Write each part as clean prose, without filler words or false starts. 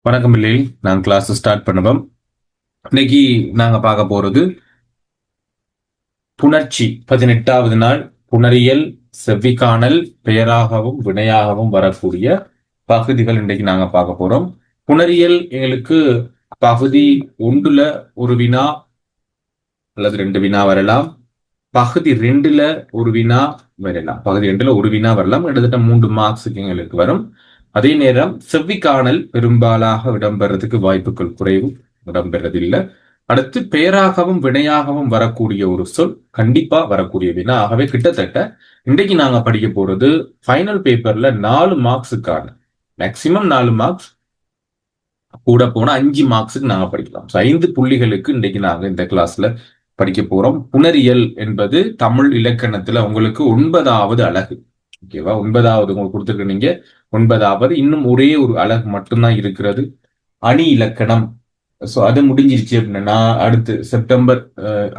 வணக்கம் பிள்ளை. நான் கிளாஸ் ஸ்டார்ட் பண்ணுவோம். இன்னைக்கு நாங்க பார்க்க போறது புணர்ச்சி 18வது நாள். புணரியல், செவ்விக்கானல், பெயராகவும் வினையாகவும் வரக்கூடிய பகுதிகள் இன்றைக்கு நாங்க பார்க்க போறோம். புணரியல் எங்களுக்கு பகுதி ஒன்றுல ஒரு வினா அல்லது ரெண்டு வினா வரலாம். பகுதி ரெண்டுல ஒரு வினா வரலாம். பகுதி ரெண்டுல ஒரு வினா வரலாம். கிட்டத்தட்ட 3 மார்க்ஸுக்கு எங்களுக்கு வரும். அதே நேரம் செவ்விக்கானல் பெரும்பாலாக இடம்பெறதுக்கு வாய்ப்புகள் குறைவு, இடம்பெறதில்லை. அடுத்து பெயராகவும் வினையாகவும் வரக்கூடிய ஒரு சொல் கண்டிப்பா வரக்கூடிய வினா. ஆகவே கிட்டத்தட்ட இன்றைக்கு நாங்க படிக்க போறது ஃபைனல் பேப்பர்ல 4 மார்க்ஸுக்கான மேக்சிமம் 4 மார்க்ஸ், கூட போனா 5 மார்க்ஸுக்கு நாங்க படிக்கலாம். 5 புள்ளிகளுக்கு இன்றைக்கு நாங்க இந்த கிளாஸ்ல படிக்க போறோம். புணரியல் என்பது தமிழ் இலக்கணத்துல உங்களுக்கு 9வது அலகு. ஓகேவா? 9வது உங்களுக்கு கொடுத்துருக்க நீங்க 9வது. இன்னும் ஒரே ஒரு அலகு மட்டும்தான் இருக்கிறது, அணி இலக்கணம். ஸோ அது முடிஞ்சிருச்சு அப்படின்னா அடுத்து செப்டம்பர்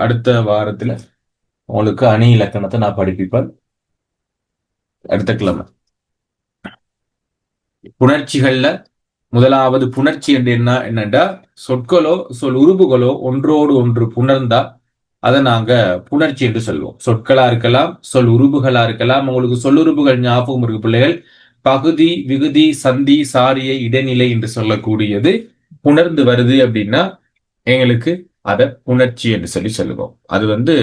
அடுத்த வாரத்துல உங்களுக்கு அணி இலக்கணத்தை நான் படிப்பிப்பேன். அடுத்த கிழமை புணர்ச்சிகள்ல முதலாவது புணர்ச்சி என்று என்னண்டா, சொற்களோ சொல் உருபுகளோ ஒன்றோடு ஒன்று புணர்ந்தா அதை நாங்க புணர்ச்சி என்று சொல்லுவோம். சொற்களா இருக்கலாம், சொல் உருபுகளா இருக்கலாம். உங்களுக்கு சொல்லுறுப்புகள் ஞாபகம் இருக்கு பிள்ளைகள். பகுதி, விகுதி, சந்தி, சாரியை, இடைநிலை என்று சொல்லக்கூடியது புணர்ந்து வருது அப்படின்னா எங்களுக்கு அதை புணர்ச்சி என்று சொல்லி சொல்லுவோம். அது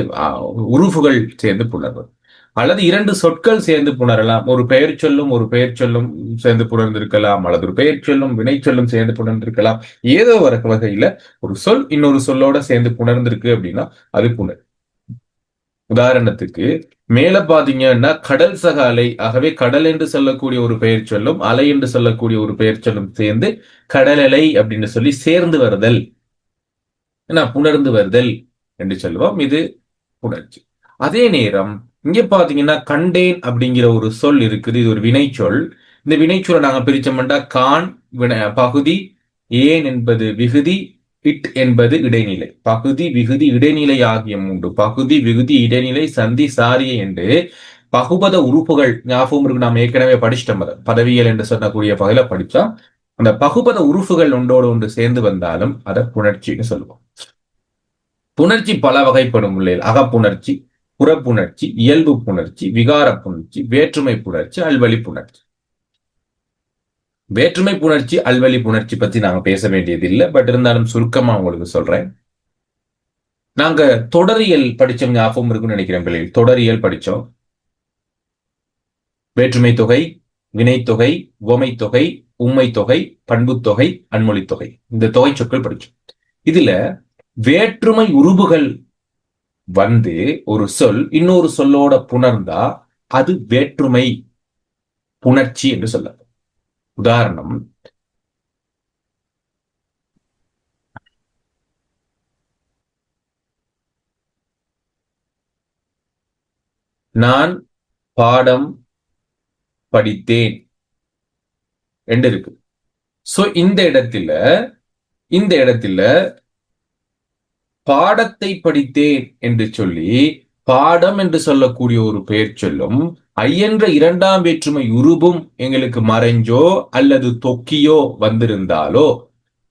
உருவுகள் சேர்ந்து புணர்வது, அல்லது இரண்டு சொற்கள் சேர்ந்து புணரலாம். ஒரு பெயர் சொல்லும் ஒரு பெயர் சொல்லும் சேர்ந்து புணர்ந்திருக்கலாம், அல்லது ஒரு பெயர் சொல்லும் வினை சொல்லும் சேர்ந்து புணர்ந்திருக்கலாம். ஏதோ ஒரு வகையில ஒரு சொல் இன்னொரு சொல்லோட சேர்ந்து புணர்ந்திருக்கு அப்படின்னா அது புணர். உதாரணத்துக்கு மேல பாத்தீங்கன்னா கடல் சக அலை. ஆகவே கடல் என்று சொல்லக்கூடிய ஒரு பெயர் சொல்லும், அலை என்று சொல்லக்கூடிய ஒரு பெயர் சொல்லும் சேர்ந்து கடல் அலை அப்படின்னு சொல்லி சேர்ந்து வருதல், புணர்ந்து வருதல் என்று சொல்லுவோம். இது புணர்ச்சி. அதே நேரம் இங்க பாத்தீங்கன்னா கண்டேன் அப்படிங்கிற ஒரு சொல் இருக்குது. இது ஒரு வினை சொல். இந்த வினைச்சொல்லை நாங்க பிரிச்சோம்னா கான் பகுதி, ஏன் என்பது விகுதி, இட் என்பது இடைநிலை. பகுதி, விகுதி, இடைநிலை ஆகிய 3 பகுதி, விகுதி, இடைநிலை, சந்தி, சாரியை என்று பகுபத உறுப்புகள் ஞாபகம் இருக்கு. நாம் ஏற்கனவே படிச்சிட்டோம். பதவியல் என்று சொல்லக்கூடிய பகுதியில படிச்சா அந்த பகுபத உறுப்புகள் ஒன்றோடு ஒன்று சேர்ந்து வந்தாலும் அதை புணர்ச்சின்னு சொல்லுவோம். புணர்ச்சி பல வகைப்படும் உள்ளது. அகப்புணர்ச்சி, புறப்புணர்ச்சி, இயல்பு புணர்ச்சி, விகார புணர்ச்சி, வேற்றுமை புணர்ச்சி, அல்வழி புணர்ச்சி. வேற்றுமை புணர்ச்சி, அல்வழி புணர்ச்சி பத்தி நாங்க பேச வேண்டியது இல்லை. பட் இருந்தாலும் சுருக்கமா உங்களுக்கு சொல்றேன். நாங்க தொடரியல் படிச்சோம், ஞாபகம் இருக்குன்னு நினைக்கிறேன் பிள்ளைகள். தொடரியல் படிச்சோம். வேற்றுமை தொகை, வினைத்தொகை, உவமை தொகை, உண்மை தொகை, பண்பு தொகை, அன்மொழி தொகை, இந்த தொகை சொற்கள் படிச்சோம். இதுல வேற்றுமை உருபுகள் ஒரு சொல் இன்னொரு சொல்லோட புணர்ந்தா அது வேற்றுமை புணர்ச்சி என்று சொல்ல. உதாரணம், நான் பாடம் படித்தேன் என்று இருக்கு. சோ இந்த இடத்துல பாடத்தை படித்தேன் என்று சொல்லி பாடம் என்று சொல்லக்கூடிய ஒரு பெயர் சொல்லும் ஐயென்ற இரண்டாம் வேற்றுமை உருபும் எங்களுக்கு மறைஞ்சோ அல்லது தொக்கியோ வந்திருந்தாலோ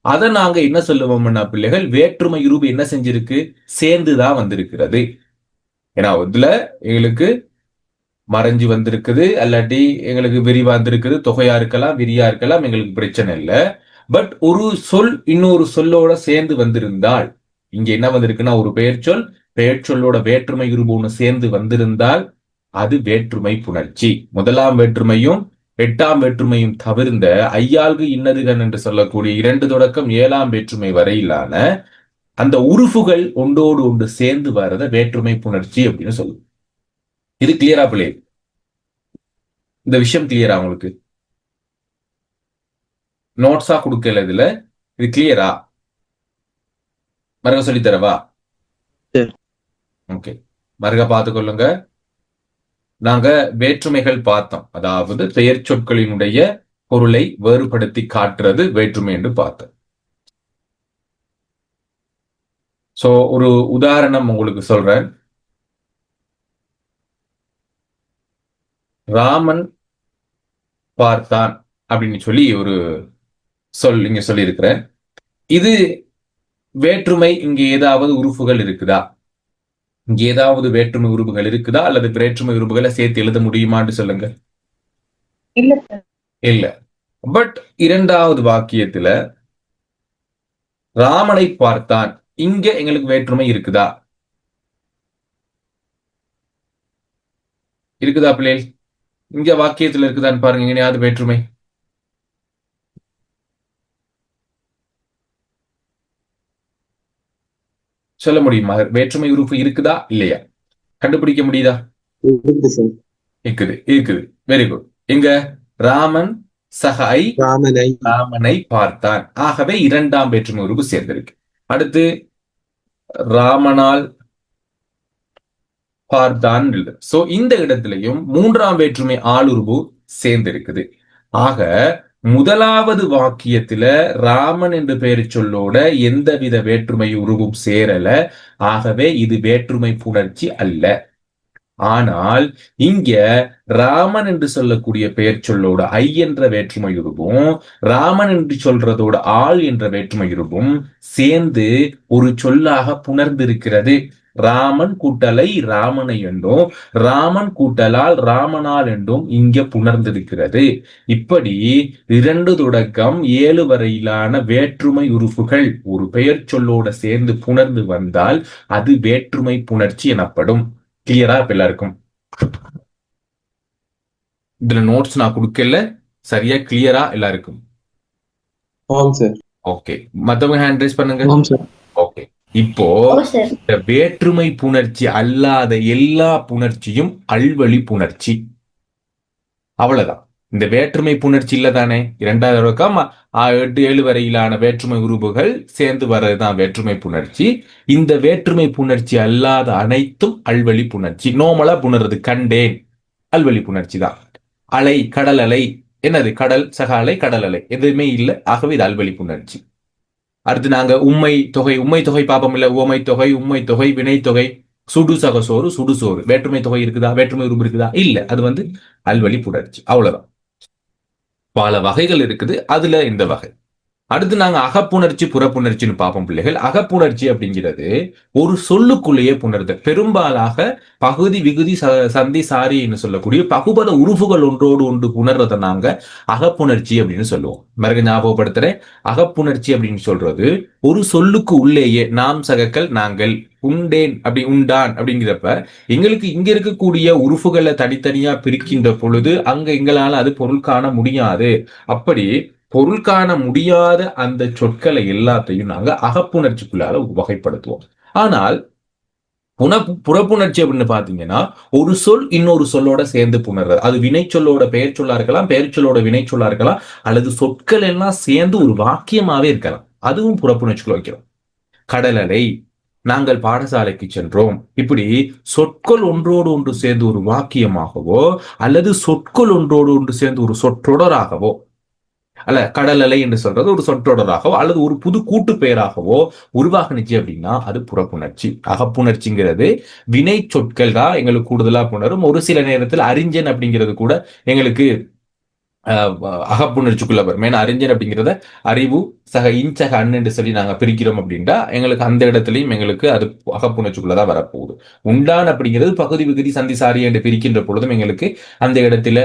அதை நாங்க என்ன சொல்லுவோம்னா பிள்ளைகள், வேற்றுமை உருபு என்ன செஞ்சிருக்கு, சேர்ந்துதான் வந்திருக்கிறது. ஏன்னா இதுல எங்களுக்கு மறைஞ்சு வந்திருக்குது, அல்லாட்டி எங்களுக்கு விரிவா வந்திருக்குது. தொகையா இருக்கலாம், விரியா இருக்கலாம், எங்களுக்கு பிரச்சனை இல்லை. பட் ஒரு சொல் இன்னொரு சொல்லோட சேர்ந்து வந்திருந்தால், இங்க என்ன வந்திருக்குன்னா ஒரு பெயர் சொல்லோட வேற்றுமை உருபு ஒண்ணு சேர்ந்து வந்திருந்தால் அது வேற்றுமை புணர்ச்சி. முதலாம் வேற்றுமையும் 8ஆம் வேற்றுமையும் தவிர்ந்த ஐயாள்கு இன்னதுகன் என்று சொல்லக்கூடிய 2 தொடக்கம் 7ஆம் வேற்றுமை வரையிலான அந்த உறுப்புகள் ஒன்றோடு ஒன்று சேர்ந்து வரத வேற்றுமை புணர்ச்சி அப்படின்னு சொல்லுவோம். இது கிளியரா பிள்ளை? இந்த விஷயம் கிளியரா உங்களுக்கு? நோட்ஸா கொடுக்கல இதுல, இது கிளியரா? மறுக சொல்லி தரவா? ஓகே, மறுக பார்த்துக்கொள்ளுங்க. நாங்க வேற்றுமைகள் பார்த்தோம், அதாவது பெயர் சொற்களினுடைய பொருளை வேறுபடுத்தி காட்டுறது வேற்றுமை என்று பார்த்தோம். சோ ஒரு உதாரணம் உங்களுக்கு சொல்றேன். ராமன் பார்த்தான் அப்படின்னு சொல்லி ஒரு சொல் இங்க சொல்லியிருக்கிறேன். இது வேற்றுமை இங்க ஏதாவது உறுப்புகள் இருக்குதா? இங்க ஏதாவது வேற்றுமை உறுப்புகள் இருக்குதா அல்லது வேற்றுமை உறுப்புகளை சேர்த்து எழுத முடியுமான்னு சொல்லுங்க. இல்ல. பட் இரண்டாவது வாக்கியத்துல ராமனை பார்த்தான், இங்க எங்களுக்கு வேற்றுமை இருக்குதா? இருக்குதா பிள்ளைகள்? இங்க வாக்கியத்துல இருக்குதான்னு பாருங்க, எங்கேயாவது வேற்றுமை. சொல்ல முடியுமா? வேற்றுமை உறுப்பு இருக்குதா இல்லையா? கண்டுபிடிக்க முடியுதா? இருக்குது இருக்குது. Very good. எங்க? ராமன் சகை ராமனை பார்த்தான். ஆகவே இரண்டாம் வேற்றுமை உறுப்பு சேர்ந்திருக்கு. அடுத்து ராமனால் பார்த்தான். சோ இந்த இடத்திலையும் மூன்றாம் வேற்றுமை ஆளுருவு சேர்ந்திருக்குது. ஆக முதலாவது வாக்கியத்துல ராமன் என்று பெயர் சொல்லோட எந்தவித வேற்றுமை உருவும் சேரல. ஆகவே இது வேற்றுமை புணர்ச்சி அல்ல. ஆனால் இங்க ராமன் என்று சொல்லக்கூடிய பெயர் சொல்லோட ஐ என்ற வேற்றுமை உருவும் ராமன் என்று சொல்றதோட ஆள் என்ற வேற்றுமை உருவும் சேர்ந்து ஒரு சொல்லாக புணர்ந்திருக்கிறது. ராமன் கூட்டலை ராமனை என்றும் ராமன் கூட்டலால் ராமனால் என்றும் இங்க புணர்ந்திருக்கிறது. இப்படி 2 தொடக்கம் 7 வரையிலான வேற்றுமை உறுப்புகள் ஒரு பெயர் சொல்லோட சேர்ந்து புணர்ந்து வந்தால் அது வேற்றுமை புணர்ச்சி எனப்படும். கிளியரா இப்ப எல்லாருக்கும்? இதுல நோட்ஸ் நான் கொடுக்கல, சரியா கிளியரா எல்லாருக்கும்? ஓகே, மத்தவங்க ஹேண்ட் ரைஸ் பண்ணுங்க. ஓகே, இப்போ இந்த வேற்றுமை புணர்ச்சி அல்லாத எல்லா புணர்ச்சியும் அல்வழி புணர்ச்சி. அவ்வளவுதான். இந்த வேற்றுமை புணர்ச்சி இல்ல தானே? 2வது தொடக்கம் 8 7 வரையிலான வேற்றுமை உறுப்புகள் சேர்ந்து வர்றதுதான் வேற்றுமை புணர்ச்சி. இந்த வேற்றுமை புணர்ச்சி அல்லாத அனைத்தும் அல்வழி புணர்ச்சி. நோமலா புணர்றது கண்டேன், அல்வழி புணர்ச்சி தான். அலை, கடல் அலை, என்னது? கடல் சக அலை, கடல் அலை, எதுவுமே இல்லை. ஆகவே இது அல்வழி புணர்ச்சி. அடுத்து நாங்க உம்மை தொகை பாப்போம் இல்ல? உமை தொகை, உம்மை தொகை, வினை தொகை, சுடு சகசோறு, சுடுசோறு, வேற்றுமை தொகை இருக்குதா? வேற்றுமை உறுப்பு இருக்குதா? இல்ல. அது அல்வழி புணர்ச்சி. அவ்வளவுதான். பல வகைகள் இருக்குது, அதுல இந்த வகை. அடுத்து நாங்க அகப்புணர்ச்சி புறப்புணர்ச்சின்னு பார்ப்போம் பிள்ளைகள். அகப்புணர்ச்சி அப்படிங்கிறது ஒரு சொல்லுக்குள்ளேயே புணர்தல். பெரும்பாலாக பகுதி விகுதி சந்தி சாரின்னு சொல்லக்கூடிய பகுபத உறுப்புகள் ஒன்றோடு ஒன்று புணர்றதை நாங்க அகப்புணர்ச்சி அப்படின்னு சொல்லுவோம். மறுக்க ஞாபகப்படுத்துறேன், அகப்புணர்ச்சி அப்படின்னு சொல்றது ஒரு சொல்லுக்கு உள்ளேயே நாம் சகக்கள் நாங்கள் உண்டேன் அப்படி உண்டான் அப்படிங்கிறப்ப எங்களுக்கு இங்க இருக்கக்கூடிய உறுப்புகளை தனித்தனியா பிரிக்கின்ற பொழுது அங்க எங்களால அது பொருள் காண முடியாது. அப்படி பொருள் காண முடியாத அந்த சொற்களை எல்லாத்தையும் நாங்க அகப்புணர்ச்சிக்குள்ளால வகைப்படுத்துவோம். ஆனால் புறப்புணர்ச்சி அப்படின்னு பாத்தீங்கன்னா ஒரு சொல் இன்னொரு சொல்லோட சேர்ந்து புணர்றது. அது வினை சொல்லோட பெயர் சொல்லா இருக்கலாம், பெயர் சொல்லோட வினை சொல்லா இருக்கலாம், அல்லது சொற்கள் எல்லாம் சேர்ந்து ஒரு வாக்கியமாவே இருக்கலாம். அதுவும் புறப்புணர்ச்சிக்குள்ள வைக்கிறோம். கடல் அலை, நாங்கள் பாடசாலைக்கு சென்றோம், இப்படி சொற்கள் ஒன்றோடு ஒன்று சேர்ந்து ஒரு வாக்கியமாகவோ அல்லது சொற்கள் ஒன்றோடு ஒன்று சேர்ந்து ஒரு சொற்றொடராகவோ, அல்ல கடல் அலை என்று சொல்றது ஒரு சொற்றொடராகவோ அல்லது ஒரு புது கூட்டு பெயராகவோ உருவாகணுச்சு அப்படின்னா அது புறப்புணர்ச்சி. அகப்புணர்ச்சிங்கிறது வினை சொற்கள் தான் எங்களுக்கு கூடுதலா புணரும். ஒரு சில நேரத்தில் அறிஞன் அப்படிங்கிறது கூட எங்களுக்கு அகப்புணர்ச்சிக்குள்ள வரும். ஏன்னா அறிஞர் அப்படிங்கிறத அறிவு சக இன்சக அண்ணு சொல்லி நாங்க பிரிக்கிறோம் அப்படின்னா எங்களுக்கு அந்த இடத்துலையும் எங்களுக்கு அது அகப்புணர்ச்சிக்குள்ளதான் வரப்போகுது. உண்டான் அப்படிங்கிறது பகுதி விகுதி சந்தி சாரி என்று பிரிக்கின்ற பொழுதும் எங்களுக்கு அந்த இடத்துல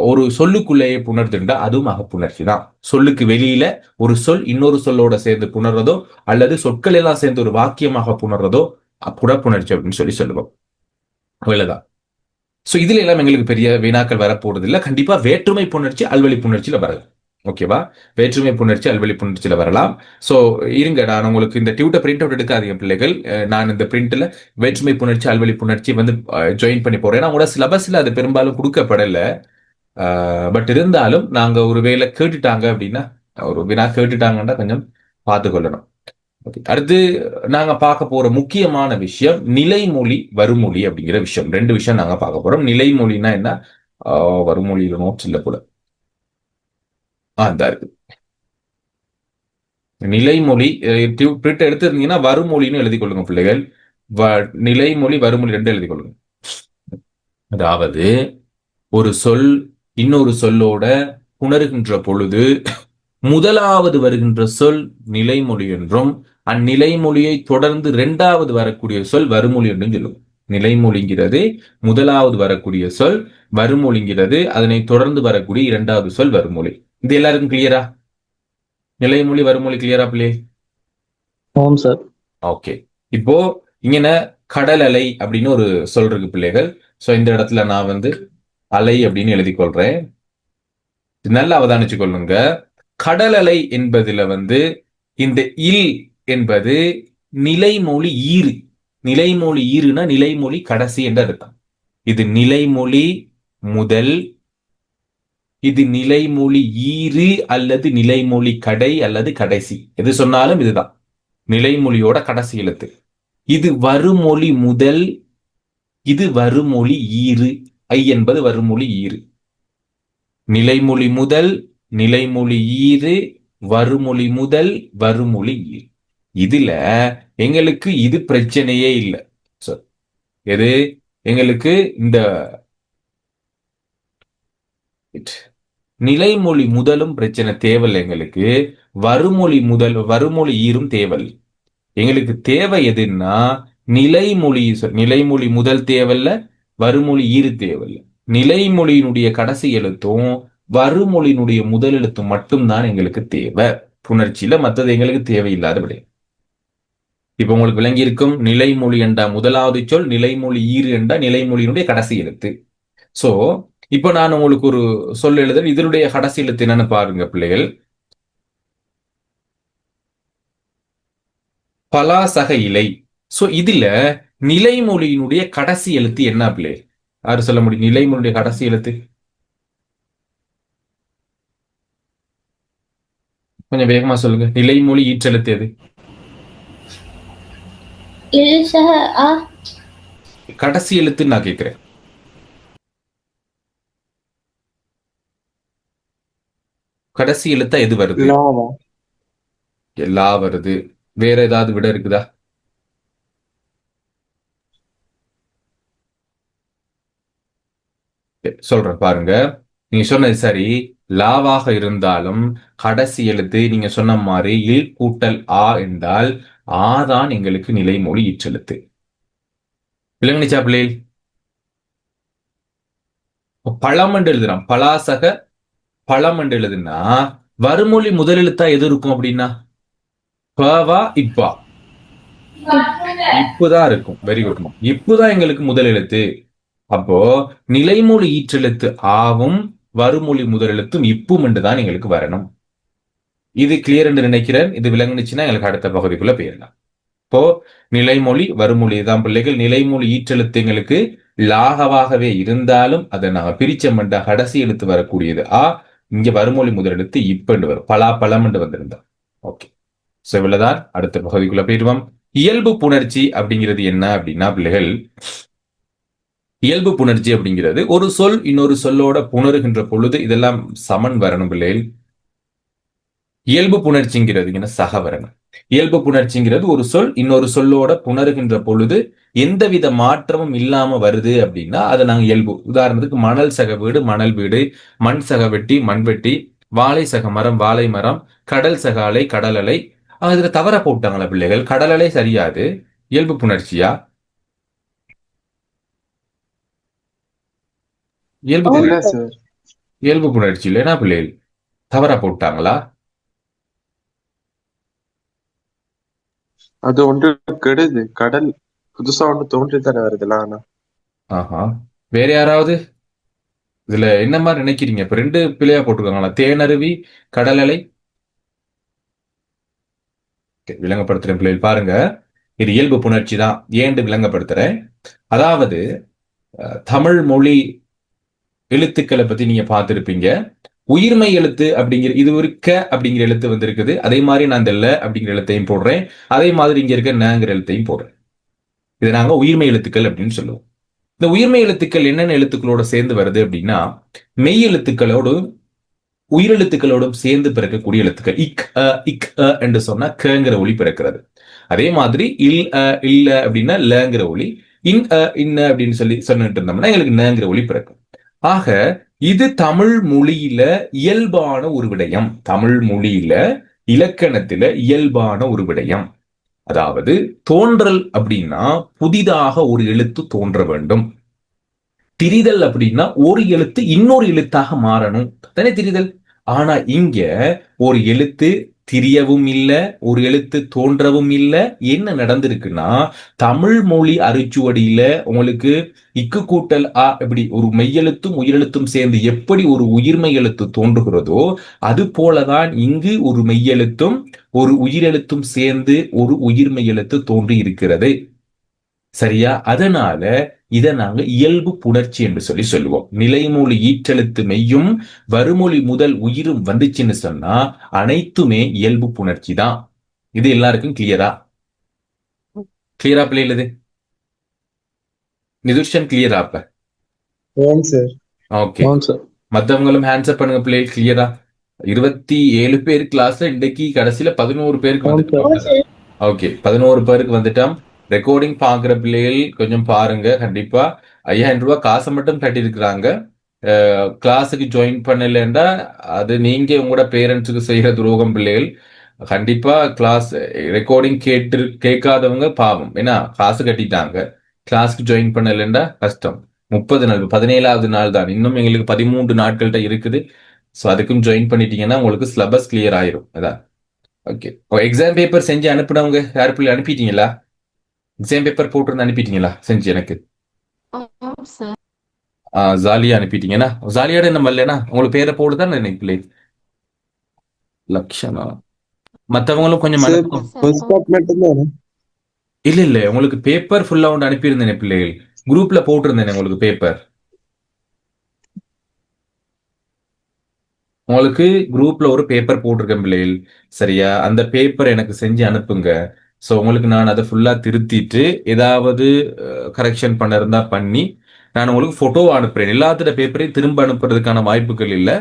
ஒரு சொல்லுக்குள்ளேயே புணர்ந்துண்டா அதுவும் அகப்புணர்ச்சி தான். சொல்லுக்கு வெளியில ஒரு சொல் இன்னொரு சொல்லோட சேர்ந்து புணர்றதோ அல்லது சொற்கள் எல்லாம் சேர்ந்து ஒரு வாக்கியமாக புணர்றதோ புறப்புணர்ச்சி அப்படின்னு சொல்லுவோம். அவ்வளவுதான். சோ இதுல எல்லாம் எங்களுக்கு பெரிய வினாக்கள் வரப்போறது இல்லை. கண்டிப்பா வேற்றுமை புணர்ச்சி அல்வழி புணர்ச்சியில வரலாம். ஓகேவா? வேற்றுமை புணர்ச்சி அல்வழி புணர்ச்சியில வரலாம். சோ இருங்க, நான் உங்களுக்கு இந்த டியூட்டை பிரிண்ட் அவுட் எடுக்காதீங்க பிள்ளைகள். நான் இந்த பிரிண்ட்ல வேற்றுமை புணர்ச்சி அல்வழி புணர்ச்சி ஜாயின் பண்ணி போறேன். ஏன்னா உங்களோட சிலபஸ்ல அது பெரும்பாலும் கொடுக்கப்படல. பட் இருந்தாலும் நாங்க ஒரு வேலை கேட்டுட்டாங்க அப்படின்னா, ஒரு வினா கேட்டுட்டாங்கன்னா கொஞ்சம் பார்த்துக்கொள்ளணும். அடுத்து நாங்க பார்க்க போற முக்கியமான விஷயம் நிலைமொழி வருமொழி அப்படிங்கிற விஷயம். 2 விஷயம் நாங்க பார்க்க போறோம். நிலைமொழினா என்ன? வருமொழியில நோட்ஸ் இல்ல போல. இருக்கு நிலைமொழி. பிரிண்ட் எடுத்திருந்தீங்கன்னா வருமொழின்னு எழுதி கொள்ளுங்க பிள்ளைகள். நிலைமொழி வருமொழி 2 எழுதி கொள்ளுங்க. அதாவது ஒரு சொல் இன்னொரு சொல்லோட புணருகின்ற பொழுது முதலாவது வருகின்ற சொல் நிலைமொழி என்றும் அந்நிலைமொழியை தொடர்ந்து இரண்டாவது வரக்கூடிய சொல் வருமொழி என்றும் சொல்லுவோம். நிலைமொழிங்கிறது முதலாவது வரக்கூடிய சொல், வருமொழிங்கிறது அதனை தொடர்ந்து வரக்கூடிய இரண்டாவது சொல் வருமொழி. இது எல்லாருக்கும் கிளியரா? நிலைமொழி வருமொழி கிளியரா பிள்ளை? சார். ஓகே. இப்போ இங்க கடல் அலை அப்படின்னு ஒரு சொல் இருக்கு பிள்ளைகள். சோ இந்த இடத்துல நான் அலை அப்படின்னு எழுதி கொள்றேன். நல்லா அவதானிச்சு கொள்ளுங்க. கடல் அலை என்பதுல இந்த இல் என்பது நிலைமொழி ஈறு. நிலைமொழி ஈறுனா நிலைமொழி கடைசி என்று அர்த்தம். இது நிலைமொழி முதல், இது நிலைமொழி ஈறு அல்லது நிலைமொழி கடை அல்லது கடைசி, எது சொன்னாலும் இதுதான் நிலைமொழியோட கடைசி எழுத்து. இது வருமொழி முதல், இது வருமொழி ஈறு. ஐ என்பது வருமொழி ஈறு. நிலைமொழி முதல், நிலைமொழி ஈறு, வருமொழி முதல், வருமொழி ஈறு. இதுல எங்களுக்கு இது பிரச்சனையே இல்லை. எது எங்களுக்கு இந்த நிலைமொழி முதலும் பிரச்சனை தேவையில்லை. எங்களுக்கு வருமொழி முதல், வருமொழி ஈரும் தேவையில்லை. எங்களுக்கு தேவை எதுன்னா நிலைமொழி. நிலைமொழி முதல் தேவையில்ல, வருமொழி ஈறு தேவையில்லை. நிலைமொழியினுடைய கடைசி எழுத்தும் வருமொழியினுடைய முதல் எழுத்தும் மட்டும்தான் எங்களுக்கு தேவை புணர்ச்சியில. மற்றது எங்களுக்கு தேவையில்லாத விட. இப்ப உங்களுக்கு விளங்கி இருக்கும் நிலைமொழி என்றா முதலாவது சொல், நிலைமொழி ஈறு என்றா நிலைமொழியினுடைய கடைசி எழுத்து. சோ இப்ப நான் உங்களுக்கு ஒரு சொல் எழுத, இதனுடைய கடைசி எழுத்து என்னன்னு பாருங்க பிள்ளைகள். பலாசக இலை. சோ இதுல நிலைமொழியினுடைய கடைசி எழுத்து என்ன பிள்ளை? யாரு சொல்ல முடியும் நிலைமொழியுடைய கடைசி எழுத்து? கொஞ்சம் வேகமா சொல்லுங்க. நிலைமொழி ஈற்றெழுத்து எது? கடைசி எழுத்து நான் கேட்கிறேன். கடைசி எழுத்தா எது வருது? எல்லா வருது. வேற ஏதாவது விட இருக்குதா? சொல்றேன் பாருங்க. நீங்க சொன்னது சரி. லாவாக இருந்தாலும் கடைசி எழுத்து நீங்க சொன்ன மாதிரி இல் கூட்டல் ஆ என்றால் ஆதான் எங்களுக்கு நிலைமொழி ஈற்றெழுத்து. விளங்குச்சா பிள்ளை? பழம் என்று எழுதுறான். பலாசக பழம் என்று எழுதுனா வருமொழி முதல் எழுத்தா எது இருக்கும் அப்படின்னா பவா இப்பா இப்புதான் இருக்கும். Very good. இப்புதான் எங்களுக்கு முதல் எழுத்து. அப்போ நிலைமொழி ஈற்றெழுத்து ஆவும் வருமொழி முதல் எழுத்தும் இப்பும் என்றுதான் எங்களுக்கு வரணும். இது கிளியர் என்று நினைக்கிறேன். இது விளங்குனுச்சுன்னா எங்களுக்கு அடுத்த பகுதிக்குள்ள போயிடலாம். இப்போ நிலைமொழி வருமொழி தான் பிள்ளைகள். நிலைமொழி ஈற்றெழுத்து எங்களுக்கு லாகவாகவே இருந்தாலும் அதை நாங்க பிரிச்சமெண்டா கடைசி எழுத்து வரக்கூடியது ஆ. இங்க வருமொழி முதல் எழுத்து இப்பண்டு வரும். பலா பழம் என்று வந்திருந்தோம். ஓகே. சோ இவ்வளவுதான். அடுத்த பகுதிக்குள்ள போயிடுவோம். இயல்பு புணர்ச்சி அப்படிங்கிறது என்ன அப்படின்னா பிள்ளைகள், இயல்பு புணர்ச்சி அப்படிங்கிறது ஒரு சொல் இன்னொரு சொல்லோட புணருகின்ற பொழுது இதெல்லாம் சமன் வரணும் பிள்ளைகள். இயல்பு புணர்ச்சிங்கிறது சக வரணும். இயல்பு புணர்ச்சிங்கிறது ஒரு சொல் இன்னொரு சொல்லோட புணருகின்ற பொழுது எந்தவித மாற்றமும் இல்லாம வருது அப்படின்னா அதை நாங்க இயல்பு. உதாரணத்துக்கு மணல் சக வீடு மணல் வீடு, மண் சக வெட்டி மண் வெட்டி, வாழை சக மரம் வாழை மரம், கடல் சக அலை கடல் அலை. அதுல தவற போட்டாங்களா பிள்ளைகள்? கடல் அலை சரியாது இயல்பு புணர்ச்சியா? இயல்பு புணர்ச்சி இல்லைன்னா பிள்ளைகள் தவற போட்டாங்களா? அது ஒன்று கெடுது. கடல் புதுசா ஒன்று தோன்றி தர வருதுல. ஆஹா. வேற யாராவது இதுல என்ன மாதிரி நினைக்கிறீங்க? இப்ப ரெண்டு பிள்ளையா போட்டிருக்காங்களா? தேனருவி கடல் அலை. விளங்கப்படுத்துறேன் பிள்ளைகள் பாருங்க. இது இயல்பு புணர்ச்சி தான். ஏன் விளங்கப்படுத்துறேன்? அதாவது தமிழ் மொழி எழுத்துக்களை பத்தி நீங்க பார்த்திருப்பீங்க. உயிர்மை எழுத்து அப்படிங்கிற இது ஒரு க அப்படிங்கிற எழுத்து வந்திருக்குது. அதே மாதிரி நான் இந்த ல அப்படிங்கிற எழுத்தையும் போடுறேன். அதே மாதிரி இங்க இருக்க நங்கிற எழுத்தையும் போடுறேன். இதை நாங்க உயிர்மை எழுத்துக்கள் அப்படின்னு சொல்லுவோம். இந்த உயிர்மை எழுத்துக்கள் என்னென்ன எழுத்துக்களோட சேர்ந்து வருது அப்படின்னா மெய் எழுத்துக்களோடும் உயிரெழுத்துக்களோடும் சேர்ந்து பிறக்கக்கூடிய எழுத்துக்கள். இக் என்று சொன்னா கங்கிற ஒளி பிறக்கிறது. அதே மாதிரி இல்ல அப்படின்னா லங்கிற ஒளி, இன்ன அப்படின்னு சொல்லி சொன்னிட்டு இருந்தோம்னா எங்களுக்கு நங்கிற ஒளி பிறக்கும். ஆக இது தமிழ் மொழியில இயல்பான ஒரு விடயம். தமிழ் மொழியில இலக்கணத்தில இயல்பான ஒரு விடயம். அதாவது தோன்றல் அப்படின்னா புதிதாக ஒரு எழுத்து தோன்ற வேண்டும். திரிதல் அப்படின்னா ஒரு எழுத்து இன்னொரு எழுத்தாக மாறணும் தானே திரிதல். ஆனா இங்க ஒரு எழுத்து திரியவும் இல்ல, ஒரு எழுத்து தோன்றவும் இல்ல. என்ன நடந்திருக்குன்னா, தமிழ் மொழி அரிச்சுவடியில உங்களுக்கு இக்கு கூட்டல் அ இப்படி ஒரு மெய்யெழுத்தும் உயிரெழுத்தும் சேர்ந்து எப்படி ஒரு உயிர்மெய் எழுத்து தோன்றுகிறதோ அது போலதான் இங்கு ஒரு மெய்யெழுத்தும் ஒரு உயிரெழுத்தும் சேர்ந்து ஒரு உயிர்மெய் எழுத்து தோன்றி இருக்கிறது. சரியா? அதனால இதை நாங்க இயல்பு புணர்ச்சி என்று சொல்லி சொல்லுவோம். நிலைமொழி ஈற்றெழுத்து மெய்யும் வருமொழி முதல் உயிரும் வந்துச்சுன்னு சொன்னா அனைத்துமே இயல்பு புணர்ச்சி தான். இது எல்லாருக்கும் கிளியரா? கிளியரா பிள்ளைகள்? இது நிதுர்ஷன் கிளியரா? அப்ப ஓகே, ஆமாம் சார். மத்தவங்களும் ஹேண்ட்ஸ்அப் பண்ணுங்க பிள்ளைகள். கிளியரா? 27 பேர் கிளாஸ்ல இன்னைக்கு கடைசியில 11 பேருக்கு வந்துட்டு. ஓகே, 11 பேருக்கு வந்துட்டோம். ரெக்கார்டிங் பாக்குற பிள்ளைகள் கொஞ்சம் பாருங்க. கண்டிப்பா 5000 ரூபாய் காசை மட்டும் கட்டியிருக்கிறாங்க. கிளாஸுக்கு ஜாயின் பண்ணலன்னா அது நீங்க உங்களோட பேரண்ட்ஸுக்கு செய்யற துரோகம் பிள்ளைகள். கண்டிப்பா கிளாஸ் ரெக்கார்டிங் கேட்காதவங்க பாவம். ஏன்னா காசு கட்டிட்டாங்க, கிளாஸ்க்கு ஜாயின் பண்ணலன்னா கஷ்டம். 30 நாள் 17வது நாள் தான், இன்னும் எங்களுக்கு 13 நாட்கள்கிட்ட இருக்குது. ஸோ அதுக்கும் ஜாயின் பண்ணிட்டீங்கன்னா உங்களுக்கு சிலபஸ் கிளியர் ஆயிரும். அதான் ஓகே. எக்ஸாம் பேப்பர் செஞ்சு அனுப்பினவங்க யாரு பிள்ளை அனுப்பிட்டீங்களா? எக்ஸாம் பேப்பர் போட்டிருந்து அனுப்பிட்டீங்களா செஞ்சு எனக்கு? ஜாலியா அனுப்பிட்டீங்கன்னா ஜாலியோட என்ன வரலனா உங்களுக்கு பேரை போடுதான் எனக்கு பிள்ளை லக்ஷனா. மத்தவங்களும் கொஞ்சம் அனுப்பும். இல்ல இல்ல, உங்களுக்கு பேப்பர் ஃபுல்லா ஒன்று அனுப்பியிருந்தேன் பிள்ளைகள். குரூப்ல போட்டிருந்தேன் உங்களுக்கு பேப்பர். உங்களுக்கு குரூப்ல ஒரு பேப்பர் போட்டிருக்கேன் பிள்ளைகள். சரியா? அந்த பேப்பர் எனக்கு செஞ்சு அனுப்புங்க. ஸோ உங்களுக்கு நான் அதை ஃபுல்லா திருத்திட்டு ஏதாவது கரெக்ஷன் பண்ண இருந்தா பண்ணி நான் உங்களுக்கு போட்டோ அனுப்புறேன். எல்லாத்தோட பேப்பரையும் திரும்ப அனுப்புறதுக்கான வாய்ப்புகள் இல்லை,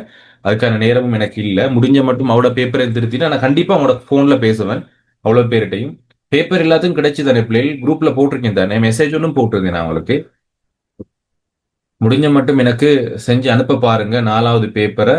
அதுக்கான நேரமும் எனக்கு இல்லை. முடிஞ்ச மட்டும் அவளோட பேப்பரை திருத்திட்டு நான் கண்டிப்பா அவங்களோட போன்ல பேசுவேன். அவ்வளவு பேர்கிட்டையும் பேப்பர் எல்லாத்தையும் கிடைச்சு தானே பிள்ளைகள்? குரூப்ல போட்டிருக்கேன் தானே, மெசேஜ் ஒன்றும் போட்டிருந்தேன் நான் உங்களுக்கு. முடிஞ்ச மட்டும் எனக்கு செஞ்சு அனுப்ப பாருங்க. 4வது பேப்பரை